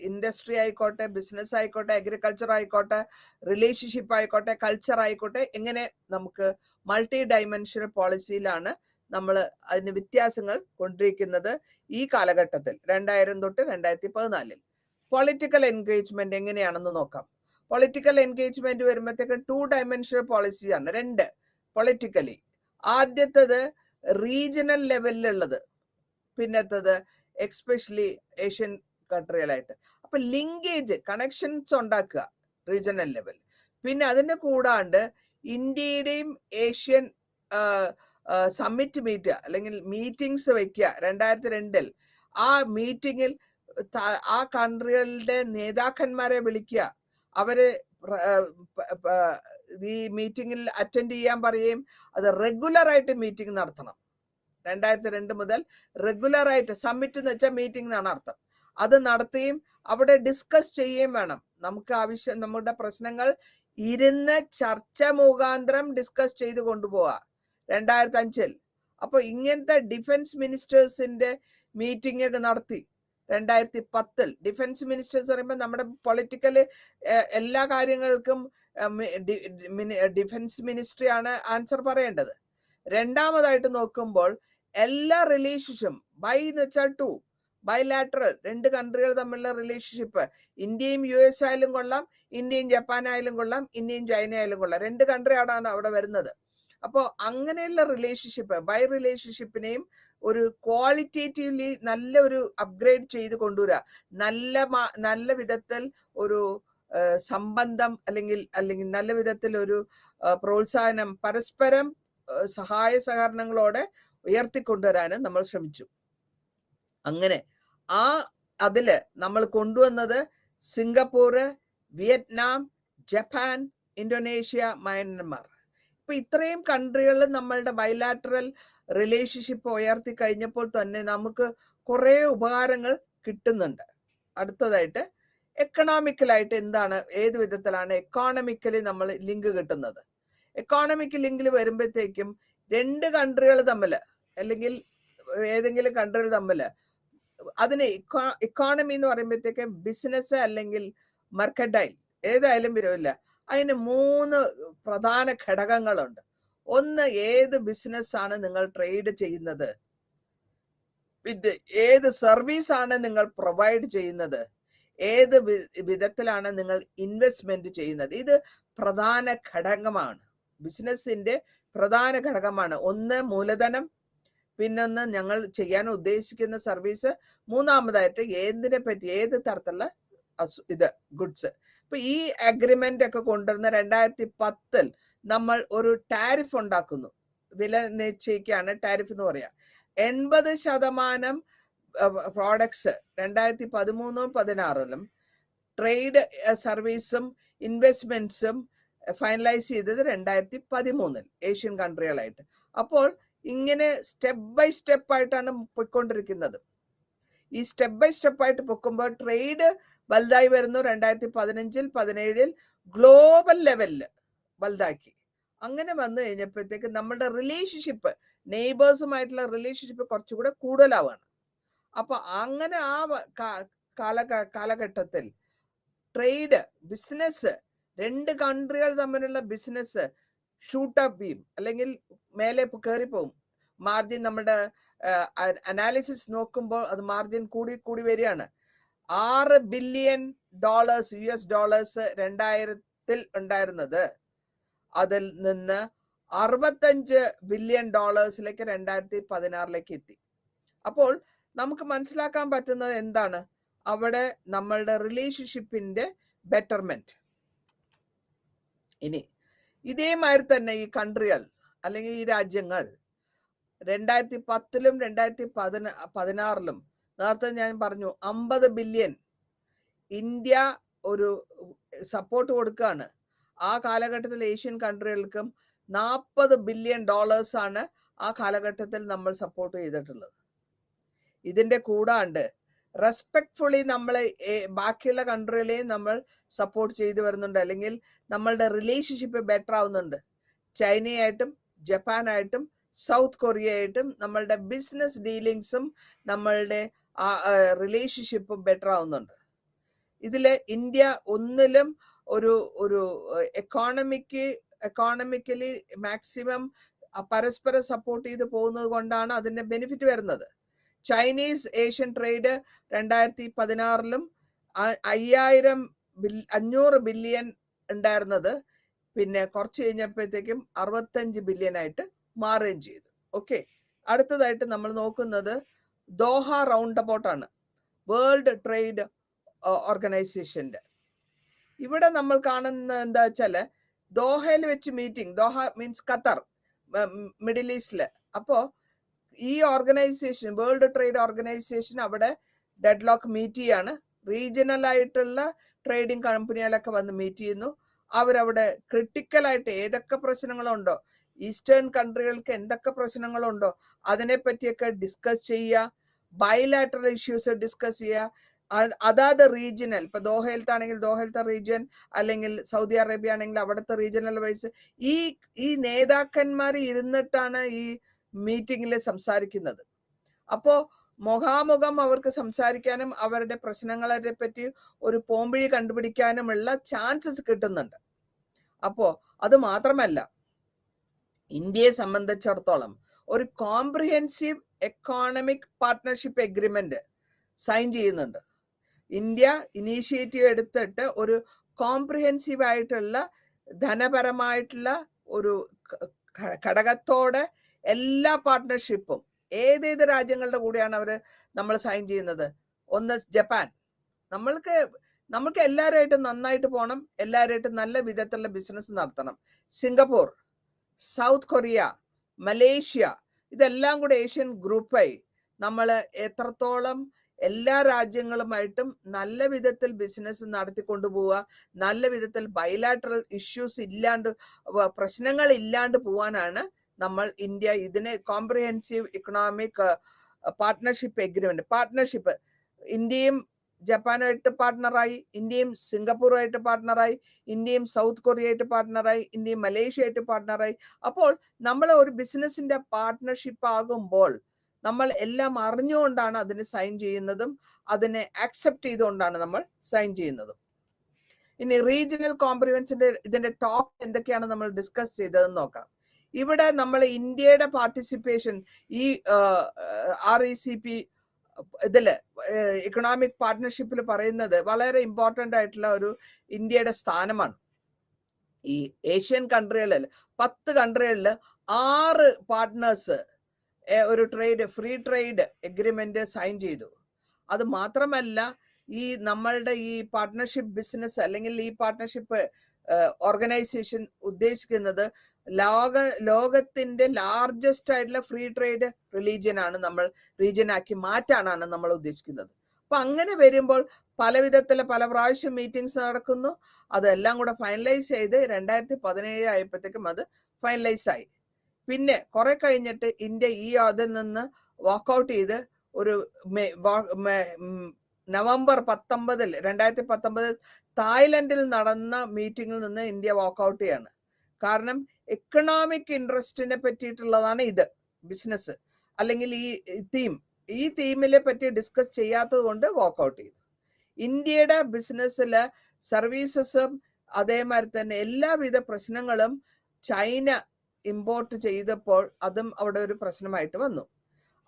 ഇൻഡസ്ട്രി ആയിക്കോട്ടെ, ബിസിനസ് ആയിക്കോട്ടെ, അഗ്രികൾച്ചർ ആയിക്കോട്ടെ, റിലേഷൻഷിപ്പ് ആയിക്കോട്ടെ, കൾച്ചർ ആയിക്കോട്ടെ, എങ്ങനെ നമുക്ക് മൾട്ടി ഡൈമെൻഷണൽ പോളിസിയിലാണ് നമ്മൾ അതിന് വ്യത്യാസങ്ങൾ കൊണ്ടിരിക്കുന്നത് ഈ കാലഘട്ടത്തിൽ 2000 തൊട്ട് 2014. പൊളിറ്റിക്കൽ എൻഗേജ്മെന്റ് എങ്ങനെയാണെന്ന് നോക്കാം. പൊളിറ്റിക്കൽ എൻഗേജ്മെന്റ് വരുമ്പോഴത്തേക്ക് 2 ഡൈമെൻഷണൽ പോളിസിയാണ്, 2 പൊളിറ്റിക്കലി. ആദ്യത്തത് റീജിയണൽ ലെവലിലുള്ളത്, പിന്നത്തത് എക്സ്പെഷ്യലി ഏഷ്യൻ കൺട്രികളായിട്ട്. അപ്പൊ ലിങ്കേജ് കണക്ഷൻസ് ഉണ്ടാക്കുക റീജിയണൽ ലെവൽ. പിന്നെ അതിന്റെ കൂടാണ്ട് ഇന്ത്യയുടെയും ഏഷ്യൻ സമ്മിറ്റ് മീറ്റ് അല്ലെങ്കിൽ മീറ്റിംഗ്സ് വെക്കുക 2002. ആ മീറ്റിങ്ങിൽ ആ കൺട്രികളുടെ നേതാക്കന്മാരെ വിളിക്കുക, അവര് ഈ മീറ്റിങ്ങിൽ അറ്റൻഡ് ചെയ്യാൻ പറയുകയും അത് റെഗുലർ ആയിട്ട് മീറ്റിംഗ് നടത്തണം. 2002 മുതൽ റെഗുലർ ആയിട്ട്, സമ്മിറ്റ് എന്ന് വെച്ചാൽ മീറ്റിംഗ് എന്നാണ് അർത്ഥം, അത് നടത്തുകയും അവിടെ ഡിസ്കസ് ചെയ്യുകയും വേണം. നമുക്ക് ആവശ്യം, നമ്മുടെ പ്രശ്നങ്ങൾ ഇരുന്ന് ചർച്ച മുഖാന്തരം ഡിസ്കസ് ചെയ്ത് കൊണ്ടുപോവാ 2005. അപ്പൊ ഇങ്ങനത്തെ ഡിഫൻസ് മിനിസ്റ്റേഴ്സിന്റെ മീറ്റിംഗ് ഒക്കെ നടത്തി 2010. ഡിഫൻസ് മിനിസ്റ്റേഴ്സ് പറയുമ്പോൾ നമ്മുടെ പൊളിറ്റിക്കല് എല്ലാ കാര്യങ്ങൾക്കും ഡിഫൻസ് മിനിസ്ട്രി ആണ് ആൻസർ പറയേണ്ടത്. രണ്ടാമതായിട്ട് നോക്കുമ്പോൾ എല്ലാ റിലേഷൻഷിപ്പും, ബൈ എന്ന് വെച്ചാൽ 2, ബൈലാറ്ററൽ, 2 കൺട്രികൾ തമ്മിലുള്ള റിലേഷൻഷിപ്പ്, ഇന്ത്യയും US ആയാലും കൊള്ളാം, ഇന്ത്യയും ജപ്പാൻ ആയാലും കൊള്ളാം, ഇന്ത്യയും ചൈന ആയാലും കൊള്ളാം, 2 കൺട്രിയാണ് അവിടെ വരുന്നത്. അപ്പോൾ അങ്ങനെയുള്ള റിലേഷൻഷിപ്പ്, ബൈ റിലേഷൻഷിപ്പിനെയും ഒരു ക്വാളിറ്റേറ്റീവ്ലി നല്ല ഒരു അപ്ഗ്രേഡ് ചെയ്ത് കൊണ്ടുവരിക, നല്ല വിധത്തിൽ ഒരു സംബന്ധം അല്ലെങ്കിൽ നല്ല വിധത്തിൽ ഒരു പ്രോത്സാഹനം, പരസ്പരം സഹായ സഹകരണങ്ങളോടെ ഉയർത്തിക്കൊണ്ടുവരാനും നമ്മൾ ശ്രമിച്ചു. അങ്ങനെ അതില് നമ്മൾ കൊണ്ടുവന്നത് സിംഗപ്പൂർ, വിയറ്റ്നാം, ജപ്പാൻ, ഇന്തോനേഷ്യ, മയൻമാർ. ഇപ്പൊ ഇത്രയും കൺട്രികളിൽ നമ്മളുടെ ബൈലാറ്ററൽ റിലേഷൻഷിപ്പ് ഉയർത്തി കഴിഞ്ഞപ്പോൾ തന്നെ നമുക്ക് കുറെ ഉപകാരങ്ങൾ കിട്ടുന്നുണ്ട്. അടുത്തതായിട്ട് എക്കണോമിക്കലായിട്ട് എന്താണ്, ഏത് വിധത്തിലാണ് എക്കോണമിക്കലി നമ്മൾ ലിങ്ക് കിട്ടുന്നത്? എക്കോണമിക് ലിങ്കിൽ വരുമ്പോഴത്തേക്കും 2 കൺട്രികൾ തമ്മിൽ അല്ലെങ്കിൽ ഏതെങ്കിലും കൺട്രികൾ തമ്മിൽ, അതിന് ഇക്കോണമി എന്ന് പറയുമ്പോഴത്തേക്ക് ബിസിനസ് അല്ലെങ്കിൽ മെർക്കൻഡൈൽ ഏതായാലും വരുമില്ല, അതിന് 3 പ്രധാന ഘടകങ്ങളുണ്ട്. ഒന്ന്, ഏത് ബിസിനസ് ആണ് നിങ്ങൾ ട്രേഡ് ചെയ്യുന്നത്, പിന്നെ ഏത് സർവീസ് ആണ് നിങ്ങൾ പ്രൊവൈഡ് ചെയ്യുന്നത്, ഏത് വിധത്തിലാണ് നിങ്ങൾ ഇൻവെസ്റ്റ്മെന്റ് ചെയ്യുന്നത്. ഇത് പ്രധാന ഘടകമാണ്, ബിസിനസിന്റെ പ്രധാന ഘടകമാണ്. ഒന്ന് മൂലധനം, പിന്നൊന്ന് ഞങ്ങൾ ചെയ്യാൻ ഉദ്ദേശിക്കുന്ന സർവീസ്, മൂന്നാമതായിട്ട് ഏതിനെ പറ്റി, ഏത് തരത്തിലുള്ള ഗുഡ്സ്. ഇപ്പൊ ഈ അഗ്രിമെന്റ് ഒക്കെ കൊണ്ടുവരുന്ന 2010 നമ്മൾ ഒരു ടാരിഫ് ഉണ്ടാക്കുന്നു, വില നിശ്ചയിക്കാണ് ടാരിഫ് എന്ന് പറയാ. 80% പ്രോഡക്ട്സ് 2013-16 ട്രേഡ് സർവീസും ഇൻവെസ്റ്റ്മെന്റ്സും ഫൈനലൈസ് ചെയ്തത് 2013 ഏഷ്യൻ കൺട്രികളായിട്ട്. അപ്പോൾ ഇങ്ങനെ സ്റ്റെപ്പ് ബൈ സ്റ്റെപ്പ് ആയിട്ടാണ് പോയിക്കൊണ്ടിരിക്കുന്നത്. ഈ സ്റ്റെപ്പ് ബൈ സ്റ്റെപ്പ് ആയിട്ട് പൊക്കുമ്പോൾ ട്രേഡ് വലുതായി വരുന്നു. 2015-17 ഗ്ലോബൽ ലെവലില് വലുതാക്കി. അങ്ങനെ വന്നു കഴിഞ്ഞപ്പോഴത്തേക്ക് നമ്മുടെ റിലേഷൻഷിപ്പ്, നെയ്ബേഴ്സുമായിട്ടുള്ള റിലേഷൻഷിപ്പ് കുറച്ചുകൂടെ കൂടുതലാവാണ്. അപ്പൊ അങ്ങനെ ആ കാലഘട്ടത്തിൽ ട്രേഡ്, ബിസിനസ്, 2 കൺട്രികൾ തമ്മിലുള്ള ബിസിനസ് ഷൂട്ടപ്പ് ചെയ്യും, അല്ലെങ്കിൽ മേലെ കയറിപ്പോവും. മാർജിൻ, നമ്മുടെ അനാലിസിസ് നോക്കുമ്പോൾ അത് മാർജിൻ കൂടി വരികയാണ്. $6 ബില്യൺ US ഡോളേഴ്സ് 2000 ഉണ്ടായിരുന്നത്, അതിൽ നിന്ന് $65 ബില്യൺ 2016 എത്തി. അപ്പോൾ നമുക്ക് മനസ്സിലാക്കാൻ പറ്റുന്നത് എന്താണ്, അവിടെ നമ്മളുടെ റിലേഷൻഷിപ്പിന്റെ ബെറ്റർമെന്റ്. ഇനി ഇതേമാതിരി തന്നെ ഈ കൺട്രികൾ അല്ലെങ്കിൽ ഈ രാജ്യങ്ങൾ 2010-ലും 2016-ലും നേരത്തെ ഞാൻ പറഞ്ഞു 50 ബില്യൺ ഇന്ത്യ ഒരു സപ്പോർട്ട് കൊടുക്കുകയാണ്. ആ കാലഘട്ടത്തിൽ ഏഷ്യൻ കൺട്രികൾക്കും $40 ബില്യൺ ആണ് ആ കാലഘട്ടത്തിൽ നമ്മൾ സപ്പോർട്ട് ചെയ്തിട്ടുള്ളത്. ഇതിന്റെ കൂടാണ്ട് റെസ്പെക്ട്ഫുള്ളി നമ്മൾ ബാക്കിയുള്ള കൺട്രികളെയും നമ്മൾ സപ്പോർട്ട് ചെയ്തു വരുന്നുണ്ട്, അല്ലെങ്കിൽ നമ്മളുടെ റിലേഷൻഷിപ്പ് ബെറ്റർ ആവുന്നുണ്ട്. ചൈനയായിട്ടും ജപ്പാനായിട്ടും സൗത്ത് കൊറിയയായിട്ടും നമ്മളുടെ ബിസിനസ് ഡീലിങ്സും നമ്മളുടെ റിലേഷൻഷിപ്പും ബെറ്റർ ആവുന്നുണ്ട്. ഇതില് ഇന്ത്യ ഒന്നിലും ഒരു ഒരു എക്കോണമിക്കലി മാക്സിമം പരസ്പരം സപ്പോർട്ട് ചെയ്ത് പോകുന്നത് കൊണ്ടാണ് അതിന്റെ ബെനിഫിറ്റ് വരുന്നത്. ചൈനീസ് ഏഷ്യൻ ട്രേഡ് 2016 500 ബില്യൺ ഉണ്ടായിരുന്നത് പിന്നെ കുറച്ച് കഴിഞ്ഞപ്പോഴത്തേക്കും 65 ബില്യൺ ആയിട്ട് മാറുകയും ചെയ്തു. ഓക്കെ, അടുത്തതായിട്ട് നമ്മൾ നോക്കുന്നത് ദോഹ റൗണ്ട് അബൌട്ട് ആണ്, വേൾഡ് ട്രേഡ് ഓർഗനൈസേഷന്റെ. ഇവിടെ നമ്മൾ കാണുന്ന എന്താ വെച്ചാല് ദോഹയിൽ വെച്ച് meeting, Doha means Qatar, middle ഈസ്റ്റില്. അപ്പോ ഈ ഓർഗനൈസേഷൻ, വേൾഡ് ട്രേഡ് ഓർഗനൈസേഷൻ അവിടെ ഡെഡ്ലോക്ക് മീറ്റ് ചെയ്യാണ്. റീജിയണൽ ആയിട്ടുള്ള ട്രേഡിംഗ് കമ്പനികളൊക്കെ വന്ന് മീറ്റ് ചെയ്യുന്നു. അവരവിടെ ക്രിട്ടിക്കലായിട്ട് ഏതൊക്കെ പ്രശ്നങ്ങളുണ്ടോ, ഈസ്റ്റേൺ കൺട്രികൾക്ക് എന്തൊക്കെ പ്രശ്നങ്ങളുണ്ടോ അതിനെപ്പറ്റിയൊക്കെ ഡിസ്കസ് ചെയ്യുക, ബൈലാറ്ററൽ ഇഷ്യൂസ് ഡിസ്കസ് ചെയ്യുക. അതാത് റീജിയണൽ, ഇപ്പൊ ദോഹയിലത്താണെങ്കിൽ ദോഹയിലത്തെ റീജിയൻ, അല്ലെങ്കിൽ സൗദി അറേബ്യ ആണെങ്കിൽ അവിടുത്തെ റീജിയണൽ വൈസ് ഈ നേതാക്കന്മാർ ഇരുന്നിട്ടാണ് ഈ മീറ്റിംഗിൽ സംസാരിക്കുന്നത്. അപ്പോ മുഖാമുഖം അവർക്ക് സംസാരിക്കാനും അവരുടെ പ്രശ്നങ്ങളെ പറ്റി ഒരു പോംവഴി കണ്ടുപിടിക്കാനുമുള്ള ചാൻസസ് കിട്ടുന്നുണ്ട്. അപ്പോ അത് മാത്രമല്ല, ഇന്ത്യയെ സംബന്ധിച്ചിടത്തോളം ഒരു comprehensive economic partnership agreement sign ചെയ്യുന്നുണ്ട്. ഇന്ത്യ ഇനീഷ്യേറ്റീവ് എടുത്തിട്ട് ഒരു കോംപ്രിഹെൻസീവ് ആയിട്ടുള്ള ധനപരമായിട്ടുള്ള ഒരു ഘടകത്തോടെ എല്ലാ പാർട്ട്ണർഷിപ്പും ഏതേത് രാജ്യങ്ങളുടെ കൂടെയാണ് നമ്മൾ സൈൻ ചെയ്യുന്നത്? ഒന്ന് ജപ്പാൻ, നമ്മൾക്ക് എല്ലാവരുമായിട്ടും നന്നായിട്ട് പോകണം, എല്ലാവരുമായിട്ടും നല്ല വിധത്തിലുള്ള ബിസിനസ് നടത്തണം. സിംഗപ്പൂർ, സൗത്ത് കൊറിയ, മലേഷ്യ, ഇതെല്ലാം കൂടെ ഏഷ്യൻ ഗ്രൂപ്പായി നമ്മൾ എത്രത്തോളം എല്ലാ രാജ്യങ്ങളുമായിട്ടും നല്ല വിധത്തിൽ ബിസിനസ് നടത്തിക്കൊണ്ടുപോവുക, നല്ല വിധത്തിൽ ബൈലാറ്ററൽ ഇഷ്യൂസ് ഇല്ലാണ്ട്, പ്രശ്നങ്ങൾ ഇല്ലാണ്ട് പോവാനാണ് നമ്മൾ ഇന്ത്യ ഇതിനെ comprehensive economic partnership agreement. Partnership ഇന്ത്യയും ജപ്പാനുമായിട്ട് പാർട്ട്ണറായി, ഇന്ത്യയും സിംഗപ്പൂറുമായിട്ട് പാർട്ട്ണറായി, ഇന്ത്യയും സൗത്ത് കൊറിയയായിട്ട് പാർട്ട്ണറായി, ഇന്ത്യയും മലേഷ്യയായിട്ട് പാർട്ട്ണറായി. അപ്പോൾ നമ്മൾ ഒരു ബിസിനസിന്റെ പാർട്ട്ണർഷിപ്പ് ആകുമ്പോൾ നമ്മൾ എല്ലാം അറിഞ്ഞുകൊണ്ടാണ് അതിന് സൈൻ ചെയ്യുന്നതും അതിനെ അക്സെപ്റ്റ് ചെയ്തുകൊണ്ടാണ് നമ്മൾ സൈൻ ചെയ്യുന്നതും. ഇനി റീജിയണൽ കോംപ്രിഹെൻസിന്റെ ഇതിന്റെ ടോപ്പ് എന്തൊക്കെയാണ് നമ്മൾ ഡിസ്കസ് ചെയ്തതെന്ന് നോക്കാം. ഇവിടെ നമ്മൾ ഇന്ത്യയുടെ പാർട്ടിസിപ്പേഷൻ ഈ RCEP ഇതില് ഇക്കണോമിക് പാർട്ട്ണർഷിപ്പിൽ പറയുന്നത് വളരെ ഇമ്പോർട്ടന്റ് ആയിട്ടുള്ള ഒരു ഇന്ത്യയുടെ സ്ഥാനമാണ്. ഈ ഏഷ്യൻ കൺട്രികളിൽ 10 കൺട്രികളിൽ 6 പാർട്ട്നേഴ്സ് ഒരു ഫ്രീ ട്രേഡ് എഗ്രിമെന്റ് സൈൻ ചെയ്തു. അത് മാത്രമല്ല, ഈ നമ്മളുടെ ഈ പാർട്ട്ണർഷിപ്പ് ബിസിനസ് അല്ലെങ്കിൽ ഈ പാർട്ട്ണർഷിപ്പ് ഓർഗനൈസേഷൻ ഉദ്ദേശിക്കുന്നത് ലോകത്തിന്റെ ലാർജസ്റ്റ് ആയിട്ടുള്ള ഫ്രീ ട്രേഡ് റീജിയനാക്കി മാറ്റാനാണ് നമ്മൾ ഉദ്ദേശിക്കുന്നത്. അപ്പൊ അങ്ങനെ വരുമ്പോൾ പല പ്രാവശ്യം മീറ്റിംഗ്സ് നടക്കുന്നു. അതെല്ലാം കൂടെ ഫൈനലൈസ് ചെയ്ത് 2017 ആയപ്പോഴത്തേക്കും അത് ഫൈനലൈസ് ആയി. പിന്നെ കുറെ കഴിഞ്ഞിട്ട് ഇന്ത്യ അതിൽ നിന്ന് വാക്കൗട്ട് ചെയ്ത് ഒരു നവംബർ 19, 2019 തായ്ലൻഡിൽ നടന്ന മീറ്റിംഗിൽ നിന്ന് ഇന്ത്യ വാക്കൗട്ട് ചെയ്യാണ്. കാരണം എക്കണോമിക് ഇൻട്രസ്റ്റിനെ പറ്റിയിട്ടുള്ളതാണ് ഇത്, ബിസിനസ് അല്ലെങ്കിൽ ഈ തീമിനെ പറ്റി ഡിസ്കസ് ചെയ്യാത്തത് കൊണ്ട് വാക്കൗട്ട് ചെയ്തു. ഇന്ത്യയുടെ ബിസിനസ്സില് സർവീസസും അതേമാതിരി തന്നെ എല്ലാവിധ പ്രശ്നങ്ങളും ചൈന ഇമ്പോർട്ട് ചെയ്തപ്പോൾ അതും അവിടെ ഒരു പ്രശ്നമായിട്ട് വന്നു.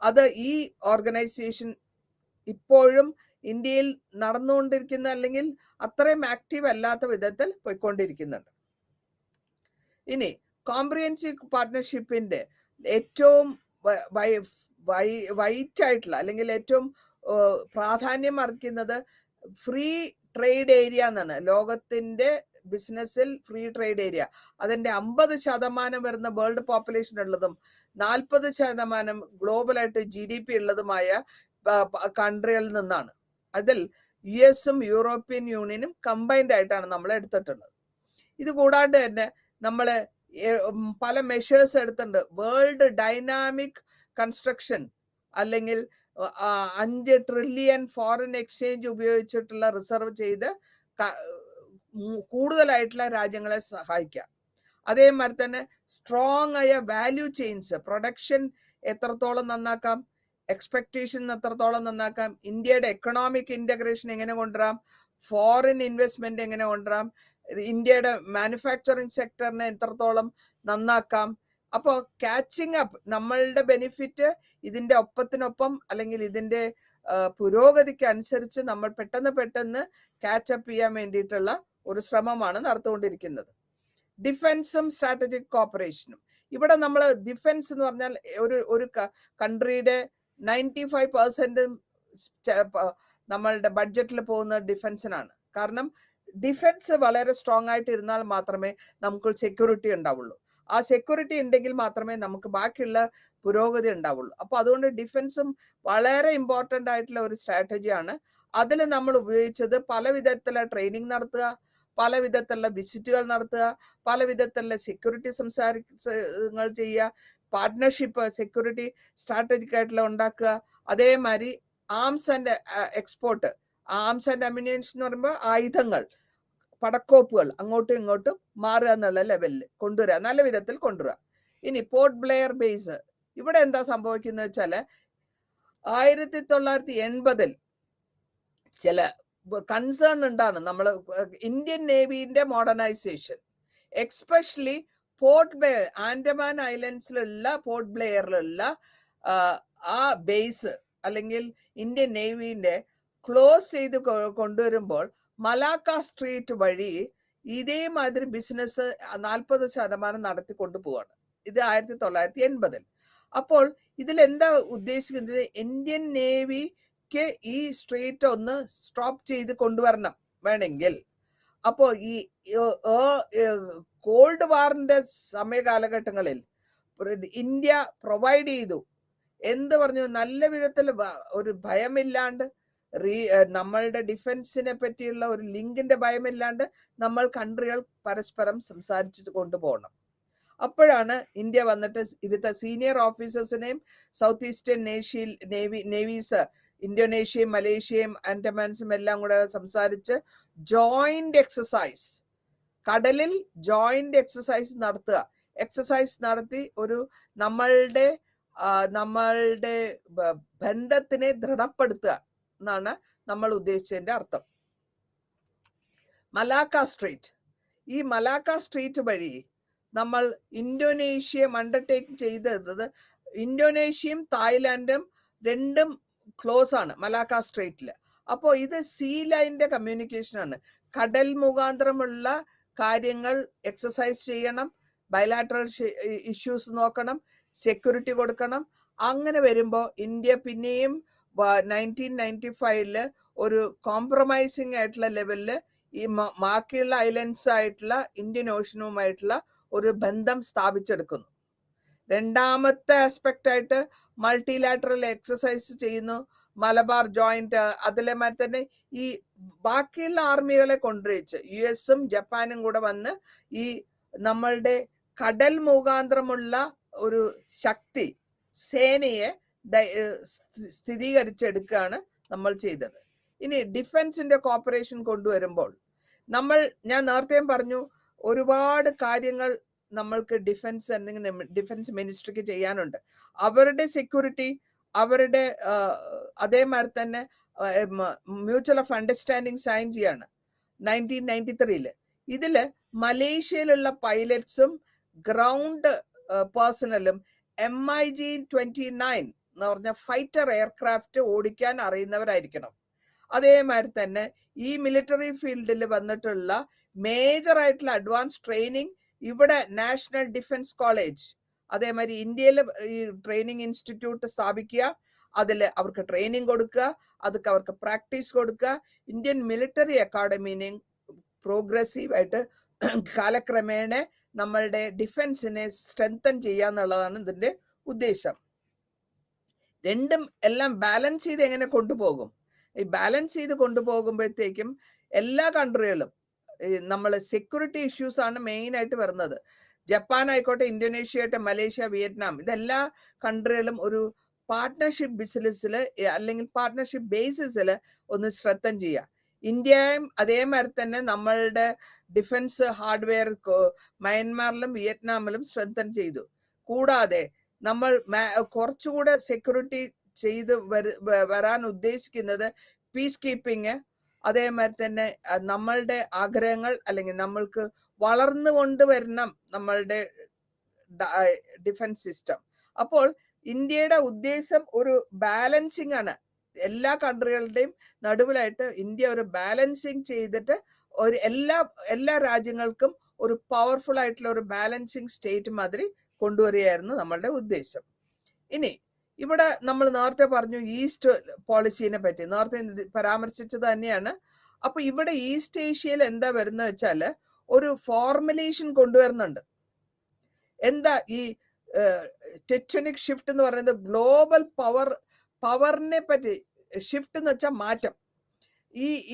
അത് ഈ ഓർഗനൈസേഷൻ ഇപ്പോഴും ഇന്ത്യയിൽ നടന്നുകൊണ്ടിരിക്കുന്ന അല്ലെങ്കിൽ അത്രയും ആക്റ്റീവ് അല്ലാത്ത വിധത്തിൽ പോയിക്കൊണ്ടിരിക്കുന്നുണ്ട്. ഇനി കോംപ്രിഹെൻസീവ് പാർട്ട്ണർഷിപ്പിന്റെ ഏറ്റവും വൈറ്റ് ആയിട്ടുള്ള അല്ലെങ്കിൽ ഏറ്റവും പ്രാധാന്യം അർഹിക്കുന്നത് ഫ്രീ ട്രേഡ് ഏരിയ എന്നാണ്. ലോകത്തിന്റെ ബിസിനസ്സിൽ ഫ്രീ ട്രേഡ് ഏരിയ അതിന്റെ 50% വരുന്ന വേൾഡ് പോപ്പുലേഷൻ ഉള്ളതും 40% ഗ്ലോബലായിട്ട് GDP ഉള്ളതുമായ കൺട്രികളിൽ നിന്നാണ്. അതിൽ US-ഉം യൂറോപ്യൻ യൂണിയനും കമ്പൈൻഡ് ആയിട്ടാണ് നമ്മൾ എടുത്തിട്ടുള്ളത്. ഇത് കൂടാണ്ട് തന്നെ നമ്മൾ പല മെഷേഴ്സ് എടുത്തിട്ടുണ്ട്. വേൾഡ് ഡൈനാമിക് കൺസ്ട്രക്ഷൻ അല്ലെങ്കിൽ 5 ട്രില്യൺ ഫോറിൻ എക്സ്ചേഞ്ച് ഉപയോഗിച്ചിട്ടുള്ള റിസർവ് ചെയ്ത് കൂടുതലായിട്ടുള്ള രാജ്യങ്ങളെ സഹായിക്കാം. അതേമാതിരി തന്നെ സ്ട്രോങ് ആയ വാല്യൂ ചെയിൻസ്, പ്രൊഡക്ഷൻ എത്രത്തോളം നന്നാക്കാം, എക്സ്പെക്ടേഷൻ എത്രത്തോളം നന്നാക്കാം, ഇന്ത്യയുടെ എക്കണോമിക് ഇന്റഗ്രേഷൻ എങ്ങനെ കൊണ്ടുവരാം, ഫോറിൻ ഇൻവെസ്റ്റ്മെന്റ് എങ്ങനെ കൊണ്ടുവരാം, ഇന്ത്യയുടെ മാനുഫാക്ചറിങ് സെക്ടറിനെ എത്രത്തോളം നന്നാക്കാം. അപ്പോൾ കാച്ചിങ് അപ്പ്, നമ്മളുടെ ബെനിഫിറ്റ് ഇതിന്റെ ഒപ്പത്തിനൊപ്പം അല്ലെങ്കിൽ ഇതിന്റെ പുരോഗതിക്ക് അനുസരിച്ച് നമ്മൾ പെട്ടെന്ന് കാച്ചപ്പ് ചെയ്യാൻ വേണ്ടിയിട്ടുള്ള ഒരു ശ്രമമാണ് നടത്തുകൊണ്ടിരിക്കുന്നത്. ഡിഫൻസും സ്ട്രാറ്റജിക് കോപ്പറേഷനും. ഇവിടെ നമ്മൾ ഡിഫൻസ് എന്ന് പറഞ്ഞാൽ ഒരു കൺട്രിയുടെ 95% നമ്മളുടെ ബഡ്ജറ്റിൽ പോകുന്ന ഡിഫൻസിനാണ്. കാരണം ഡിഫൻസ് വളരെ സ്ട്രോങ് ആയിട്ട് ഇരുന്നാൽ മാത്രമേ നമുക്ക് സെക്യൂരിറ്റി ഉണ്ടാവുള്ളൂ. ആ സെക്യൂരിറ്റി ഉണ്ടെങ്കിൽ മാത്രമേ നമുക്ക് ബാക്കിയുള്ള പുരോഗതി ഉണ്ടാവുള്ളൂ. അപ്പൊ അതുകൊണ്ട് ഡിഫൻസും വളരെ ഇമ്പോർട്ടൻ്റ് ആയിട്ടുള്ള ഒരു സ്ട്രാറ്റജിയാണ്. അതിൽ നമ്മൾ ഉപയോഗിച്ചത് പല വിധത്തിലുള്ള ട്രെയിനിങ് നടത്തുക, പല വിധത്തിലുള്ള വിസിറ്റുകൾ നടത്തുക, പല വിധത്തിലുള്ള സെക്യൂരിറ്റി സംസാരങ്ങൾ ചെയ്യുക, പാർട്ട്ണർഷിപ്പ് സെക്യൂരിറ്റി സ്ട്രാറ്റജിക് ആയിട്ടുള്ള ഉണ്ടാക്കുക. അതേമാതിരി arms and export, arms and ammunition എന്ന് പറയുമ്പോൾ ആയുധങ്ങൾ, പടക്കോപ്പുകൾ അങ്ങോട്ടും ഇങ്ങോട്ടും മാറുക എന്നുള്ള ലെവലിൽ കൊണ്ടുവരിക, നല്ല വിധത്തിൽ കൊണ്ടുവരിക. ഇനി പോർട്ട് ബ്ലെയർ ബേസ്, ഇവിടെ എന്താ സംഭവിക്കുന്നത് വെച്ചാല് 1980 ചില കൺസേൺ ഉണ്ടാണ് നമ്മൾ ഇന്ത്യൻ നേവിന്റെ മോഡേണൈസേഷൻ, എക്സ്പെഷ്യലി പോർട്ട് ബ്ലെയർ, ആൻഡമാൻ ഐലൻഡ്സിലുള്ള പോർട്ട് ബ്ലെയറിലുള്ള ആ ബേസ് അല്ലെങ്കിൽ ഇന്ത്യൻ നേവിന്റെ ക്ലോസ് ചെയ്ത് കൊണ്ടുവരുമ്പോൾ മലാക്ക സ്ട്രീറ്റ് വഴി ഇതേമാതിരി ബിസിനസ് 40% നടത്തി കൊണ്ടുപോവാണ്. ഇത് 1980. അപ്പോൾ ഇതിൽ എന്താ ഉദ്ദേശിക്കുന്നത്, ഇന്ത്യൻ നേവിക്ക് ഈ സ്ട്രീറ്റ് ഒന്ന് സ്റ്റോപ്പ് ചെയ്ത് കൊണ്ടുവരണം വേണമെങ്കിൽ. അപ്പോൾ ഈ കോൾഡ് വാറിന്റെ സമയ കാലഘട്ടങ്ങളിൽ ഇന്ത്യ പ്രൊവൈഡ് ചെയ്തു. എന്ത് പറഞ്ഞു, നല്ല വിധത്തിൽ ഒരു ഭയമില്ലാണ്ട്, നമ്മളുടെ ഡിഫൻസിനെ പറ്റിയുള്ള ഒരു ലിങ്കിന്റെ ഭയമില്ലാണ്ട് നമ്മൾ കൺട്രികൾ പരസ്പരം സംസാരിച്ചു കൊണ്ടുപോകണം. അപ്പോഴാണ് ഇന്ത്യ വന്നിട്ട് ഇവിടുത്തെ സീനിയർ ഓഫീസേഴ്സിനെയും സൗത്ത് ഈസ്റ്റേൺ നേവീസ് ഇന്തോനേഷ്യയും മലേഷ്യയും ആൻഡമാൻസും എല്ലാം കൂടെ സംസാരിച്ച് ജോയിന്റ് എക്സസൈസ്, കടലിൽ ജോയിന്റ് എക്സസൈസ് നടത്തുക. എക്സസൈസ് നടത്തി ഒരു നമ്മളുടെ ബന്ധത്തിനെ ദൃഢപ്പെടുത്തുക എന്നാണ് നമ്മൾ ഉദ്ദേശിച്ചതിന്റെ അർത്ഥം. മലാക്ക സ്ട്രീറ്റ്, ഈ മലാക്ക സ്ട്രീറ്റ് വഴി നമ്മൾ ഇന്തോനേഷ്യയും അണ്ടർടേക്ക് ചെയ്തത്, ഇന്തോനേഷ്യയും തായ്ലാൻഡും രണ്ടും ക്ലോസ് ആണ് മലാക്ക സ്ട്രീറ്റിൽ. അപ്പോൾ ഇത് സീ ലൈനിന്റെ കമ്മ്യൂണിക്കേഷൻ ആണ്. കടൽ മുഖാന്തരമുള്ള കാര്യങ്ങൾ എക്സസൈസ് ചെയ്യണം, ബയലാറ്ററൽ ഇഷ്യൂസ് നോക്കണം, സെക്യൂരിറ്റി കൊടുക്കണം. അങ്ങനെ വരുമ്പോൾ ഇന്ത്യ പിന്നെയും 1995 ഒരു കോംപ്രമൈസിങ് ആയിട്ടുള്ള ലെവലില് ഈ ബാക്കിയുള്ള ഐലൻഡ്സ് ആയിട്ടുള്ള ഇന്ത്യൻ ഓഷനുമായിട്ടുള്ള ഒരു ബന്ധം സ്ഥാപിച്ചെടുക്കുന്നു. രണ്ടാമത്തെ ആസ്പെക്ട് ആയിട്ട് മൾട്ടിലാറ്ററൽ എക്സസൈസ് ചെയ്യുന്നു, മലബാർ ജോയിന്റ്. അതിലേമാതിരി തന്നെ ഈ ബാക്കിയുള്ള ആർമികളെ കൊണ്ടുവച്ച് US-ഉം ജപ്പാനും കൂടെ വന്ന് ഈ നമ്മളുടെ കടൽ മുഖാന്തരമുള്ള ഒരു ശക്തി, സേനയെ സ്ഥിരീകരിച്ചെടുക്കുകയാണ് നമ്മൾ ചെയ്തത്. ഇനി ഡിഫൻസിന്റെ കോപ്പറേഷൻ കൊണ്ടുവരുമ്പോൾ ഞാൻ നേരത്തെയും പറഞ്ഞു, ഒരുപാട് കാര്യങ്ങൾ നമ്മൾക്ക് ഡിഫൻസ് മിനിസ്ട്രിക്ക് ചെയ്യാനുണ്ട്. അവരുടെ സെക്യൂരിറ്റി, അവരുടെ അതേമാതിരി തന്നെ മ്യൂച്വൽ ഓഫ് അണ്ടർസ്റ്റാൻഡിങ് സൈൻ ചെയ്യാണ് 1993. ഇതില് മലേഷ്യയിലുള്ള പൈലറ്റ്സും ഗ്രൗണ്ട് പേഴ്സണലും MiG-29 എന്ന് പറഞ്ഞ ഫൈറ്റർ എയർക്രാഫ്റ്റ് ഓടിക്കാൻ അറിയുന്നവരായിരിക്കണം. അതേമാതിരി തന്നെ ഈ മിലിറ്ററി ഫീൽഡിൽ വന്നിട്ടുള്ള മേജർ ആയിട്ടുള്ള അഡ്വാൻസ് ട്രെയിനിങ് ഇവിടെ നാഷണൽ ഡിഫൻസ് കോളേജ്, അതേമാതിരി ഇന്ത്യയിൽ ഈ ട്രെയിനിങ് ഇൻസ്റ്റിറ്റ്യൂട്ട് സ്ഥാപിക്കുക, അതിൽ അവർക്ക് ട്രെയിനിങ് കൊടുക്കുക, അതൊക്കെ അവർക്ക് പ്രാക്ടീസ് കൊടുക്കുക. ഇന്ത്യൻ മിലിറ്ററി അക്കാഡമിനെയും പ്രോഗ്രസീവായിട്ട് കാലക്രമേണ നമ്മളുടെ ഡിഫൻസിനെ സ്ട്രെങ്തൻ ചെയ്യുക എന്നുള്ളതാണ് ഇതിന്റെ ഉദ്ദേശം. രണ്ടും എല്ലാം ബാലൻസ് ചെയ്ത് എങ്ങനെ കൊണ്ടുപോകും? ഈ ബാലൻസ് ചെയ്ത് കൊണ്ടുപോകുമ്പോഴത്തേക്കും എല്ലാ കൺട്രികളും നമ്മൾ സെക്യൂരിറ്റി ഇഷ്യൂസ് ആണ് മെയിൻ ആയിട്ട് വരുന്നത്. ജപ്പാൻ ആയിക്കോട്ടെ, ഇന്തോനേഷ്യ ആയിട്ട്, മലേഷ്യ, വിയറ്റ്നാം, ഇതെല്ലാ കൺട്രികളും ഒരു പാർട്ട്ണർഷിപ്പ് ബിസിനസ്സിൽ അല്ലെങ്കിൽ പാർട്ട്ണർഷിപ്പ് ബേസിസിൽ ഒന്ന് ശ്രദ്ധം ചെയ്യുക. ഇന്ത്യയും അതേമാതിരി തന്നെ നമ്മളുടെ ഡിഫൻസ് ഹാർഡ്വെയർ മയൻമാറിലും വിയറ്റ്നാമിലും സ്ട്രെങ്തൻ ചെയ്തു. കൂടാതെ നമ്മൾ കുറച്ചുകൂടെ സെക്യൂരിറ്റി ചെയ്ത് വരാൻ ഉദ്ദേശിക്കുന്നത് പീസ് കീപ്പിംഗ്, അതേമാതിരി തന്നെ നമ്മളുടെ ആഗ്രഹങ്ങൾ അല്ലെങ്കിൽ നമ്മൾക്ക് വളർന്നുകൊണ്ട് വരണം നമ്മളുടെ ഡിഫൻസ് സിസ്റ്റം. അപ്പോൾ ഇന്ത്യയുടെ ഉദ്ദേശം ഒരു ബാലൻസിങ് ആണ്. എല്ലാ കൺട്രികളുടെയും നടുവിലായിട്ട് ഇന്ത്യ ഒരു ബാലൻസിങ് ചെയ്തിട്ട് ഒരു എല്ലാ രാജ്യങ്ങൾക്കും ഒരു പവർഫുൾ ആയിട്ടുള്ള ഒരു ബാലൻസിങ് സ്റ്റേറ്റ് മാതിരി കൊണ്ടുവരികയായിരുന്നു നമ്മളുടെ ഉദ്ദേശം. ഇനി ഇവിടെ നമ്മൾ നേരത്തെ പറഞ്ഞു ഈസ്റ്റ് പോളിസിനെ പറ്റി, നേരത്തെ പരാമർശിച്ചത് തന്നെയാണ്. അപ്പൊ ഇവിടെ ഈസ്റ്റ് ഏഷ്യയിൽ എന്താ വരുന്നത് വെച്ചാല് ഒരു ഫോർമുലേഷൻ കൊണ്ടുവരുന്നുണ്ട്. എന്താ ഈ ടെക്ടോണിക് ഷിഫ്റ്റ് എന്ന് പറയുന്നത്? ഗ്ലോബൽ പവറിനെ പറ്റി. ഷിഫ്റ്റ് എന്ന് വെച്ചാൽ മാറ്റം.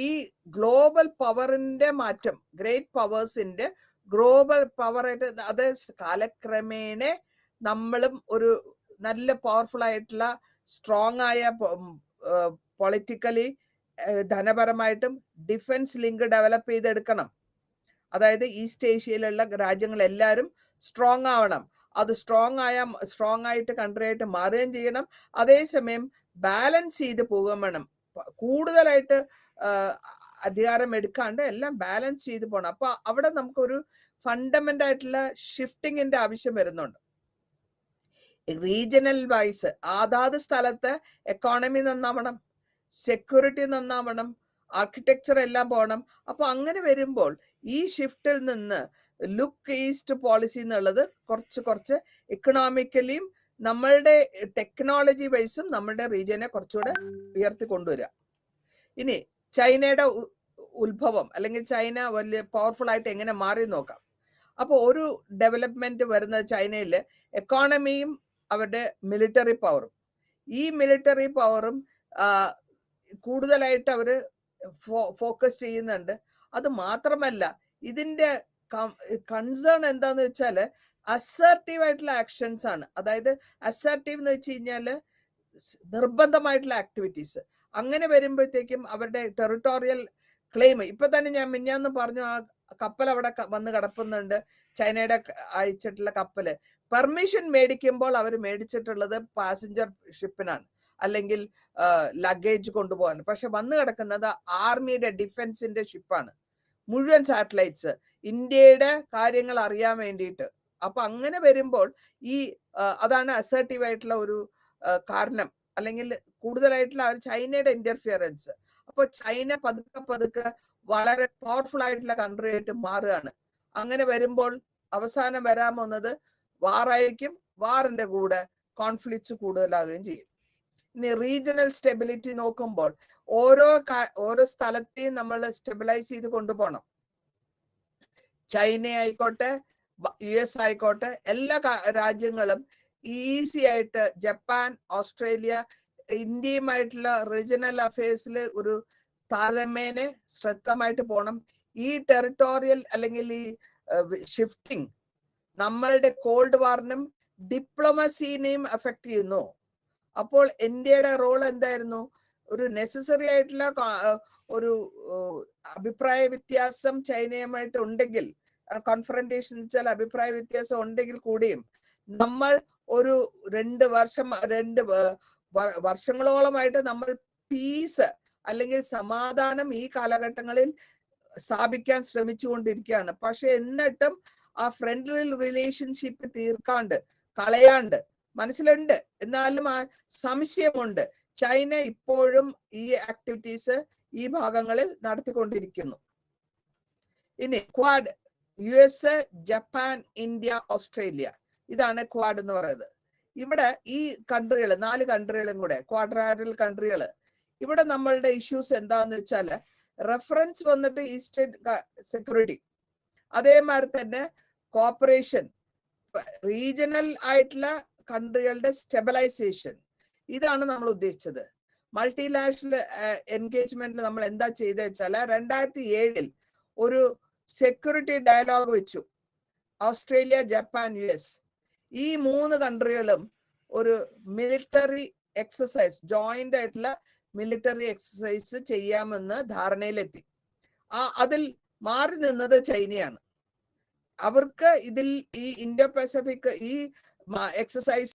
ഈ ഗ്ലോബൽ പവറിന്റെ മാറ്റം, ഗ്രേറ്റ് പവേഴ്സിന്റെ ഗ്ലോബൽ പവറായിട്ട് അത് കാലക്രമേണ നമ്മളും ഒരു നല്ല പവർഫുൾ ആയിട്ടുള്ള സ്ട്രോങ് ആയ പൊളിറ്റിക്കലി ധനപരമായിട്ടും ഡിഫൻസ് ലിങ്ക് ഡെവലപ്പ് ചെയ്തെടുക്കണം. അതായത് ഈസ്റ്റ് ഏഷ്യയിലുള്ള രാജ്യങ്ങൾ എല്ലാവരും സ്ട്രോങ് ആവണം. അത് സ്ട്രോങ് ആയിട്ട് കൺട്രി ആയിട്ട് മാറുകയും ചെയ്യണം. അതേസമയം ബാലൻസ് ചെയ്ത് പോകുകയും വേണം. കൂടുതലായിട്ട് അധികാരം എടുക്കാണ്ട് എല്ലാം ബാലൻസ് ചെയ്ത് പോകണം. അപ്പൊ അവിടെ നമുക്കൊരു ഫണ്ടമെന്റൽ ആയിട്ടുള്ള ഷിഫ്റ്റിങ്ങിന്റെ ആവശ്യം വരുന്നുണ്ട്. റീജിയണൽ വൈസ് അതാത് സ്ഥലത്ത് എക്കോണമി നന്നാവണം, സെക്യൂരിറ്റി നന്നാവണം, ആർക്കിടെക്ചർ എല്ലാം പോകണം. അപ്പൊ അങ്ങനെ വരുമ്പോൾ ഈ ഷിഫ്റ്റിൽ നിന്ന് ലുക്ക് ഈസ്റ്റ് പോളിസി എന്നുള്ളത് കുറച്ച് എക്കണോമിക്കലിയും നമ്മളുടെ ടെക്നോളജി വൈസും നമ്മളുടെ റീജിയനെ കുറച്ചുകൂടെ ഉയർത്തി കൊണ്ടുവരിക. ഇനി ചൈനയുടെ ഉത്ഭവം അല്ലെങ്കിൽ ചൈന വലിയ പവർഫുൾ ആയിട്ട് എങ്ങനെ മാറി നോക്കാം. അപ്പോൾ ഒരു ഡെവലപ്മെന്റ് വരുന്നത് ചൈനയിൽ എക്കോണമിയും അവരുടെ മിലിറ്ററി പവറും. ഈ മിലിറ്ററി പവറും കൂടുതലായിട്ട് അവര് ഫോക്കസ് ചെയ്യുന്നുണ്ട്. അത് മാത്രമല്ല ഇതിന്റെ കൺസേൺ എന്താന്ന് വെച്ചാല് അസർട്ടീവ് ആയിട്ടുള്ള ആക്ഷൻസ് ആണ്. അതായത് അസർട്ടീവ് എന്ന് വെച്ച് കഴിഞ്ഞാല് നിർബന്ധമായിട്ടുള്ള ആക്ടിവിറ്റീസ്. അങ്ങനെ വരുമ്പോഴത്തേക്കും അവരുടെ ടെറിട്ടോറിയൽ ക്ലെയിം, ഇപ്പൊ തന്നെ ഞാൻ മിഞ്ഞാന്ന് പറഞ്ഞു, ആ കപ്പൽ അവിടെ വന്ന് കിടപ്പുന്നുണ്ട്, ചൈനയുടെ അയച്ചിട്ടുള്ള കപ്പല്. പെർമിഷൻ മേടിക്കുമ്പോൾ അവർ മേടിച്ചിട്ടുള്ളത് പാസഞ്ചർ ഷിപ്പിനാണ്, അല്ലെങ്കിൽ ലഗേജ് കൊണ്ടുപോകാൻ. പക്ഷെ വന്ന് കിടക്കുന്നത് ആർമിയുടെ ഡിഫൻസിന്റെ ഷിപ്പാണ്. മുഴുവൻ സാറ്റലൈറ്റ്സ് ഇന്ത്യയുടെ കാര്യങ്ങൾ അറിയാൻ വേണ്ടിയിട്ട്. അപ്പൊ അങ്ങനെ വരുമ്പോൾ അതാണ് അസർട്ടീവ് ആയിട്ടുള്ള ഒരു കാരണം, അല്ലെങ്കിൽ കൂടുതലായിട്ടുള്ള ചൈനയുടെ ഇന്റർഫിയറൻസ്. അപ്പൊ ചൈന പതുക്കെ വളരെ പവർഫുൾ ആയിട്ടുള്ള കൺട്രി ആയിട്ട് മാറുകയാണ്. അങ്ങനെ വരുമ്പോൾ അവസാനം വരാൻ പോകുന്നത് വാറായിരിക്കും. വാറിന്റെ കൂടെ കോൺഫ്ലിക്ട്സ് കൂടുതലാകുകയും ചെയ്യും. ഇനി റീജിയണൽ സ്റ്റെബിലിറ്റി നോക്കുമ്പോൾ ഓരോ സ്ഥലത്തെയും നമ്മൾ സ്റ്റെബിലൈസ് ചെയ്ത് കൊണ്ടുപോകണം. ചൈന ആയിക്കോട്ടെ, US ആയിക്കോട്ടെ, എല്ലാ രാജ്യങ്ങളും ഈസി ആയിട്ട്, ജപ്പാൻ, ഓസ്ട്രേലിയ, ഇന്ത്യയുമായിട്ടുള്ള റീജിയണൽ അഫയേഴ്സിൽ ഒരു താരതമ്യേന ശ്രദ്ധമായിട്ട് പോകണം. ഈ ടെറിട്ടോറിയൽ അല്ലെങ്കിൽ ഈ ഷിഫ്റ്റിംഗ് നമ്മളുടെ കോൾഡ് വാറിനും ഡിപ്ലോമസിനെയും അഫക്ട് ചെയ്യുന്നു. അപ്പോൾ ഇന്ത്യയുടെ റോൾ എന്തായിരുന്നു? ഒരു നെസസറി ആയിട്ടുള്ള ഒരു അഭിപ്രായ വ്യത്യാസം ചൈനയുമായിട്ട് ഉണ്ടെങ്കിൽ, കോൺഫറന്റേഷൻ വെച്ചാൽ അഭിപ്രായ വ്യത്യാസം ഉണ്ടെങ്കിൽ കൂടിയും നമ്മൾ ഒരു 2 വർഷങ്ങളോളമായിട്ട് നമ്മൾ പീസ് അല്ലെങ്കിൽ സമാധാനം ഈ കാലഘട്ടങ്ങളിൽ സ്ഥാപിക്കാൻ ശ്രമിച്ചുകൊണ്ടിരിക്കുകയാണ്. പക്ഷെ എന്നിട്ടും ആ ഫ്രണ്ട്ലി റിലേഷൻഷിപ്പ് കളയാണ്ട് മനസ്സിലുണ്ട്. എന്നാലും ആ സംശയമുണ്ട്. ചൈന ഇപ്പോഴും ഈ ആക്ടിവിറ്റീസ് ഈ ഭാഗങ്ങളിൽ നടത്തിക്കൊണ്ടിരിക്കുന്നു. ഇനി quad, US, Japan, India, Australia, ഇതാണ് ക്വാഡ് എന്ന് പറയുന്നത്. ഇവിടെ ഈ കൺട്രികൾ, 4 കൺട്രികളും കൂടെ ക്വാഡ്രാറ്ററൽ കൺട്രികൾ. ഇവിടെ നമ്മളുടെ ഇഷ്യൂസ് എന്താന്ന് വെച്ചാല് റെഫറൻസ് വന്നിട്ട് ഈസ്റ്റേൺ സെക്യൂരിറ്റി, അതേമാതിരി തന്നെ കോപ്പറേഷൻ, റീജിയണൽ ആയിട്ടുള്ള കൺട്രികളുടെ സ്റ്റെബിലൈസേഷൻ, ഇതാണ് നമ്മൾ ഉദ്ദേശിച്ചത്. മൾട്ടിലാറ്ററൽ എൻഗേജ്മെന്റിൽ നമ്മൾ എന്താ ചെയ്തത് വെച്ചാൽ 2007 ഒരു സെക്യൂരിറ്റി ഡയലോഗ് വെച്ചു. ഓസ്ട്രേലിയ, ജപ്പാൻ, US ഈ 3 കൺട്രികളും ഒരു മിലിറ്ററി എക്സസൈസ്, ജോയിന്റ് ആയിട്ടുള്ള മിലിറ്ററി എക്സസൈസ് ചെയ്യാമെന്ന് ധാരണയിലെത്തി. അതിൽ മാറി നിന്നത് ചൈനയാണ്. അവർക്ക് ഇതിൽ ഈ ഇൻഡോ പസഫിക് ഈ എക്സസൈസ്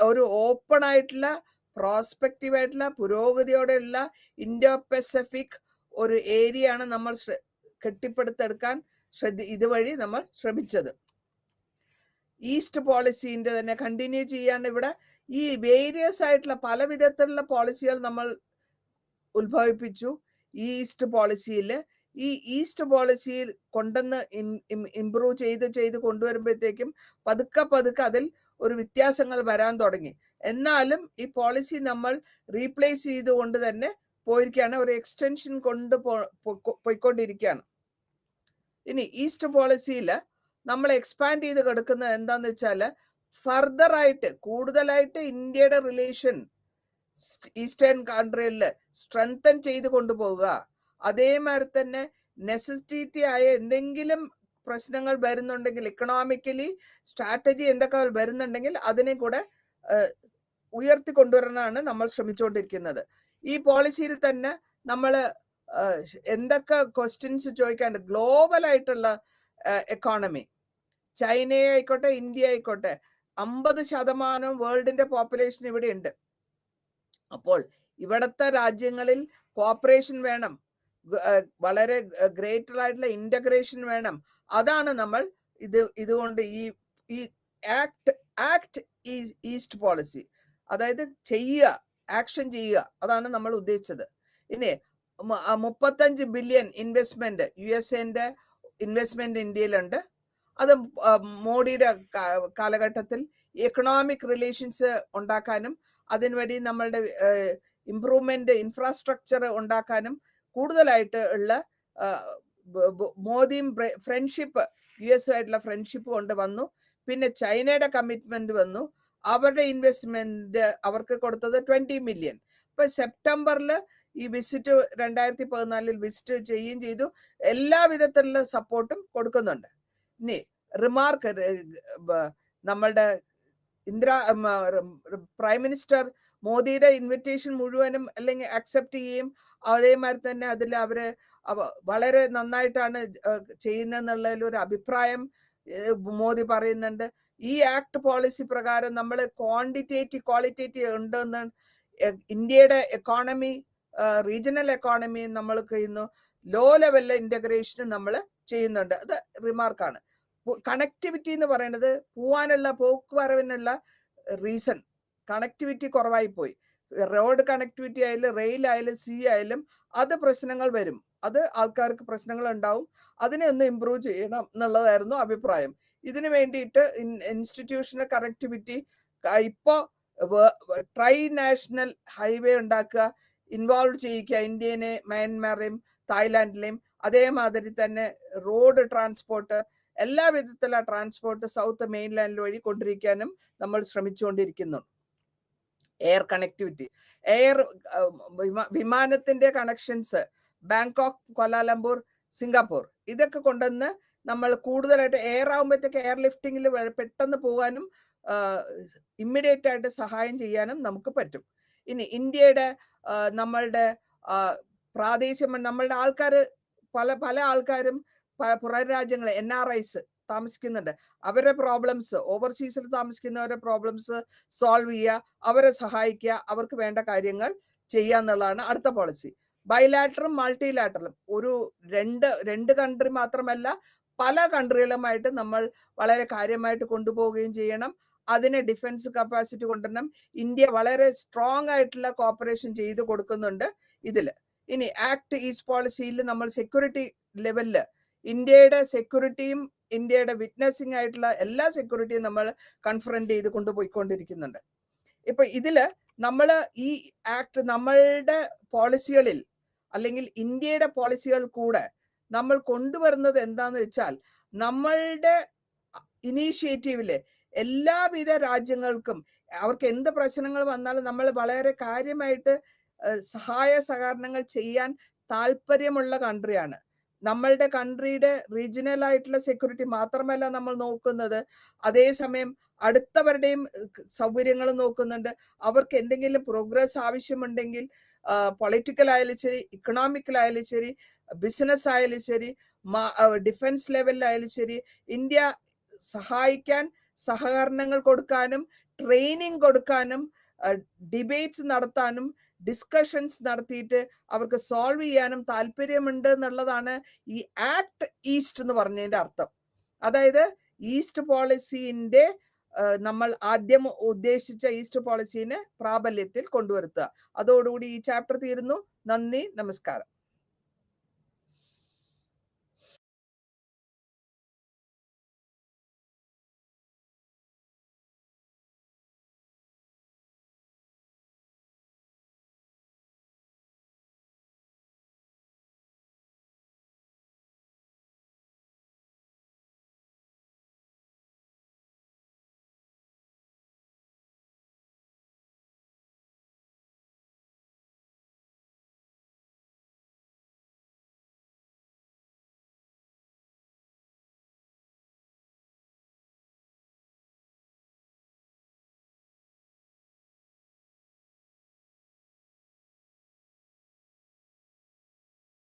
ഒരു ഓപ്പൺ ആയിട്ടുള്ള പ്രോസ്പെക്റ്റീവ് ആയിട്ടുള്ള പുരോഗതിയോടെയുള്ള ഇൻഡോ പസഫിക് ഒരു ഏരിയ ആണ് നമ്മൾ കെട്ടിപ്പടുത്തെടുക്കാൻ ഇതുവഴി നമ്മൾ ശ്രമിച്ചത്. ഈസ്റ്റ് പോളിസിന്റെ തന്നെ കണ്ടിന്യൂ ചെയ്യാൻ ഇവിടെ ഈ വേരിയസ് ആയിട്ടുള്ള പല വിധത്തിലുള്ള പോളിസികൾ നമ്മൾ ഉത്ഭവിപ്പിച്ചു. ഈസ്റ്റ് പോളിസിയിൽ കൊണ്ടുവന്ന് ഇംപ്രൂവ് ചെയ്ത് കൊണ്ടുവരുമ്പോഴത്തേക്കും പതുക്കെ അതിൽ ഒരു വ്യത്യാസങ്ങൾ വരാൻ തുടങ്ങി. എന്നാലും ഈ പോളിസി നമ്മൾ റീപ്ലേസ് ചെയ്തുകൊണ്ട് തന്നെ പോയിരിക്കുകയാണ്, ഒരു എക്സ്റ്റൻഷൻ പോയിക്കൊണ്ടിരിക്കുകയാണ്. ഇനി ഈസ്റ്റ് പോളിസിയിൽ നമ്മൾ എക്സ്പാൻഡ് ചെയ്ത് കിടക്കുന്നത് എന്താന്ന് വെച്ചാൽ ഫർദർ ആയിട്ട് കൂടുതലായിട്ട് ഇന്ത്യയുടെ റിലേഷൻ ഈസ്റ്റേൺ കൺട്രിയിൽ സ്ട്രെങ്തൻ ചെയ്ത് കൊണ്ടുപോവുക. അതേമാതിരി തന്നെ നെസസിറ്റി ആയ എന്തെങ്കിലും പ്രശ്നങ്ങൾ വരുന്നുണ്ടെങ്കിൽ, ഇക്കണോമിക്കലി സ്ട്രാറ്റജി എന്തൊക്കെ വരുന്നുണ്ടെങ്കിൽ അതിനെ കൂടെ ഉയർത്തിക്കൊണ്ടുവരാനാണ് നമ്മൾ ശ്രമിച്ചുകൊണ്ടിരിക്കുന്നത്. ഈ പോളിസിയിൽ തന്നെ നമ്മൾ എന്തൊക്കെ ക്വസ്റ്റ്യൻസ് ചോദിക്കാണ്ട്, ഗ്ലോബൽ ആയിട്ടുള്ള എക്കോണമി, ചൈന ആയിക്കോട്ടെ ഇന്ത്യ ആയിക്കോട്ടെ, 50% വേൾഡിന്റെ പോപ്പുലേഷൻ ഇവിടെ ഉണ്ട്. അപ്പോൾ ഇവിടത്തെ രാജ്യങ്ങളിൽ കോപ്പറേഷൻ വേണം, വളരെ ഗ്രേറ്റർ ആയിട്ടുള്ള ഇന്റഗ്രേഷൻ വേണം. അതാണ് നമ്മൾ ഇതുകൊണ്ട് ഈ ആക്ട് ഈസ്റ്റ് പോളിസി, അതായത് ആക്ഷൻ ചെയ്യുക, അതാണ് നമ്മൾ ഉദ്ദേശിച്ചത്. ഇനി 35 ബില്യൺ ഇൻവെസ്റ്റ്മെന്റ് USA ഇൻവെസ്റ്റ്മെന്റ് ഇന്ത്യയിലുണ്ട്. അത് മോഡിയുടെ കാലഘട്ടത്തിൽ എക്കണോമിക് റിലേഷൻസ് ഉണ്ടാക്കാനും അതിനുവേണ്ടി നമ്മളുടെ ഇംപ്രൂവ്മെന്റ് ഇൻഫ്രാസ്ട്രക്ചർ ഉണ്ടാക്കാനും കൂടുതലായിട്ട് ഉള്ള മോദിയും ഫ്രണ്ട്ഷിപ്പ് US ആയിട്ടുള്ള ഫ്രണ്ട്ഷിപ്പ് കൊണ്ട് വന്നു. പിന്നെ ചൈനയുടെ കമ്മിറ്റ്മെന്റ് വന്നു. അവരുടെ ഇൻവെസ്റ്റ്മെന്റ് അവർക്ക് കൊടുത്തത് 20 മില്യൺ. ഇപ്പൊ സെപ്റ്റംബറിൽ ഈ വിസിറ്റ് 2014 വിസിറ്റ് ചെയ്യുകയും ചെയ്തു. എല്ലാ വിധത്തിലുള്ള സപ്പോർട്ടും കൊടുക്കുന്നുണ്ട്. ഇനി റിമാർക്ക്, നമ്മളുടെ പ്രൈം മിനിസ്റ്റർ മോദിയുടെ ഇൻവിറ്റേഷൻ മുഴുവനും അല്ലെങ്കിൽ അക്സെപ്റ്റ് ചെയ്യുകയും അതേമാതിരി തന്നെ അതിൽ അവര് വളരെ നന്നായിട്ടാണ് ചെയ്യുന്നതെന്നുള്ളതിൽ ഒരു അഭിപ്രായം മോദി പറയുന്നുണ്ട്. ഈ ആക്ട് പോളിസി പ്രകാരം നമ്മൾ ക്വാളിറ്റേറ്റീവ് ഉണ്ടെന്ന് ഇന്ത്യയുടെ എക്കോണമി, റീജിയണൽ എക്കോണമി നമ്മൾ ചെയ്യുന്നു. ലോ ലെവലിലെ ഇന്റഗ്രേഷൻ നമ്മൾ ചെയ്യുന്നുണ്ട്. അത് റിമാർക്കാണ്. കണക്ടിവിറ്റി എന്ന് പറയുന്നത് പോക്കുവരവിനുള്ള റീസൺ കണക്ടിവിറ്റി കുറവായി പോയി. റോഡ് കണക്ടിവിറ്റി ആയാലും റെയിൽ ആയാലും സീ ആയാലും അത് പ്രശ്നങ്ങൾ വരും, അത് ആൾക്കാർക്ക് പ്രശ്നങ്ങൾ ഉണ്ടാവും. അതിനെ ഒന്ന് ഇംപ്രൂവ് ചെയ്യണം എന്നുള്ളതായിരുന്നു അഭിപ്രായം. ഇതിനു വേണ്ടിയിട്ട് ഇൻസ്റ്റിറ്റ്യൂഷണൽ കണക്ടിവിറ്റി ഇപ്പോ ട്രൈ നാഷണൽ ഹൈവേ ഉണ്ടാക്കുക, ഇൻവോൾവ് ചെയ്യിക്കുക ഇന്ത്യനെ, മ്യാൻമാറേയും തായ്ലാൻഡിലെയും. അതേമാതിരി തന്നെ റോഡ് ട്രാൻസ്പോർട്ട്, എല്ലാ വിധത്തിലുള്ള ട്രാൻസ്പോർട്ട് സൗത്ത് മെയിൻലാൻഡ് വഴി കൊണ്ടിരിക്കാനും നമ്മൾ ശ്രമിച്ചുകൊണ്ടിരിക്കുന്നു. എയർ കണക്ടിവിറ്റി, വിമാനത്തിന്റെ കണക്ഷൻസ്, ബാങ്കോക്ക്, കൊലാലംപൂർ, സിംഗപ്പൂർ, ഇതൊക്കെ കൊണ്ടുവന്ന് നമ്മൾ കൂടുതലായിട്ട് എയർ ആകുമ്പോഴത്തേക്ക് എയർ ലിഫ്റ്റിങ്ങിൽ പെട്ടെന്ന് പോകാനും ഇമ്മീഡിയറ്റ് ആയിട്ട് സഹായം ചെയ്യാനും നമുക്ക് പറ്റും. ഇനി ഇന്ത്യയുടെ നമ്മളുടെ നമ്മളുടെ ആൾക്കാർ, പല ആൾക്കാരും പുറം രാജ്യങ്ങൾ NRIs താമസിക്കുന്നുണ്ട്. അവരുടെ പ്രോബ്ലംസ്, ഓവർസീസിൽ താമസിക്കുന്നവരുടെ പ്രോബ്ലംസ് സോൾവ് ചെയ്യുക, അവരെ സഹായിക്കുക, അവർക്ക് വേണ്ട കാര്യങ്ങൾ ചെയ്യുക എന്നുള്ളതാണ് അടുത്ത പോളിസി. ബൈലാറ്ററും മൾട്ടിലാറ്ററലും ഒരു രണ്ട് കൺട്രി മാത്രമല്ല പല കൺട്രികളുമായിട്ട് നമ്മൾ വളരെ കാര്യമായിട്ട് കൊണ്ടുപോവുകയും ചെയ്യണം. അതിന് ഡിഫൻസ് കപ്പാസിറ്റി കൊണ്ടുവരണം. ഇന്ത്യ വളരെ സ്ട്രോങ് ആയിട്ടുള്ള കോപ്പറേഷൻ ചെയ്ത് കൊടുക്കുന്നുണ്ട് ഇതില്. ഇനി ആക്ട് ഈസ്റ്റ് പോളിസിയിൽ നമ്മൾ സെക്യൂരിറ്റി ലെവലില് ഇന്ത്യയുടെ സെക്യൂരിറ്റിയും ഇന്ത്യയുടെ വിറ്റ്നസിംഗ് ആയിട്ടുള്ള എല്ലാ സെക്യൂരിറ്റിയും നമ്മൾ കൺഫറന്റ് ചെയ്ത് കൊണ്ടുപോയിക്കൊണ്ടിരിക്കുന്നുണ്ട്. ഇപ്പൊ ഇതില് നമ്മൾ ഈ ആക്ട് നമ്മളുടെ പോളിസികളിൽ അല്ലെങ്കിൽ ഇന്ത്യയുടെ പോളിസികൾ കൂടെ നമ്മൾ കൊണ്ടുവരുന്നത് എന്താന്ന് വെച്ചാൽ, നമ്മളുടെ ഇനീഷ്യേറ്റീവില് എല്ലാവിധ രാജ്യങ്ങൾക്കും അവർക്ക് എന്ത് പ്രശ്നങ്ങൾ വന്നാലും നമ്മൾ വളരെ കാര്യമായിട്ട് സഹായ സഹകരണങ്ങൾ ചെയ്യാൻ താല്പര്യമുള്ള കൺട്രിയാണ്. നമ്മളുടെ കൺട്രിയുടെ റീജിയണൽ ആയിട്ടുള്ള സെക്യൂരിറ്റി മാത്രമല്ല നമ്മൾ നോക്കുന്നത്, അതേസമയം അടുത്തവരുടെയും സൗകര്യങ്ങൾ നോക്കുന്നുണ്ട്. അവർക്ക് എന്തെങ്കിലും പ്രോഗ്രസ് ആവശ്യമുണ്ടെങ്കിൽ പൊളിറ്റിക്കൽ ആയാലും ശരി, ഇക്കണോമിക്കലായാലും ശരി, ബിസിനസ് ആയാലും ശരി, ഡിഫൻസ് ലെവലിലായാലും ശരി, ഇന്ത്യ സഹായിക്കാൻ, സഹകരണങ്ങൾ കൊടുക്കാനും ട്രെയിനിങ് കൊടുക്കാനും ഡിബേറ്റ്സ് നടത്താനും ഡിസ്കഷൻസ് നടത്തിയിട്ട് അവർക്ക് സോൾവ് ചെയ്യാനും താല്പര്യമുണ്ട് എന്നുള്ളതാണ് ഈ ആക്ട് ഈസ്റ്റ് എന്ന് പറഞ്ഞതിന്റെ അർത്ഥം. അതായത് ഈസ്റ്റ് പോളിസിന്റെ നമ്മൾ ആദ്യം ഉദ്ദേശിച്ച ഈസ്റ്റ് പോളിസിനെ പ്രാബല്യത്തിൽ കൊണ്ടുവരുത്തുക. അതോടുകൂടി ഈ ചാപ്റ്റർ തീരുന്നു. നന്ദി, നമസ്കാരം.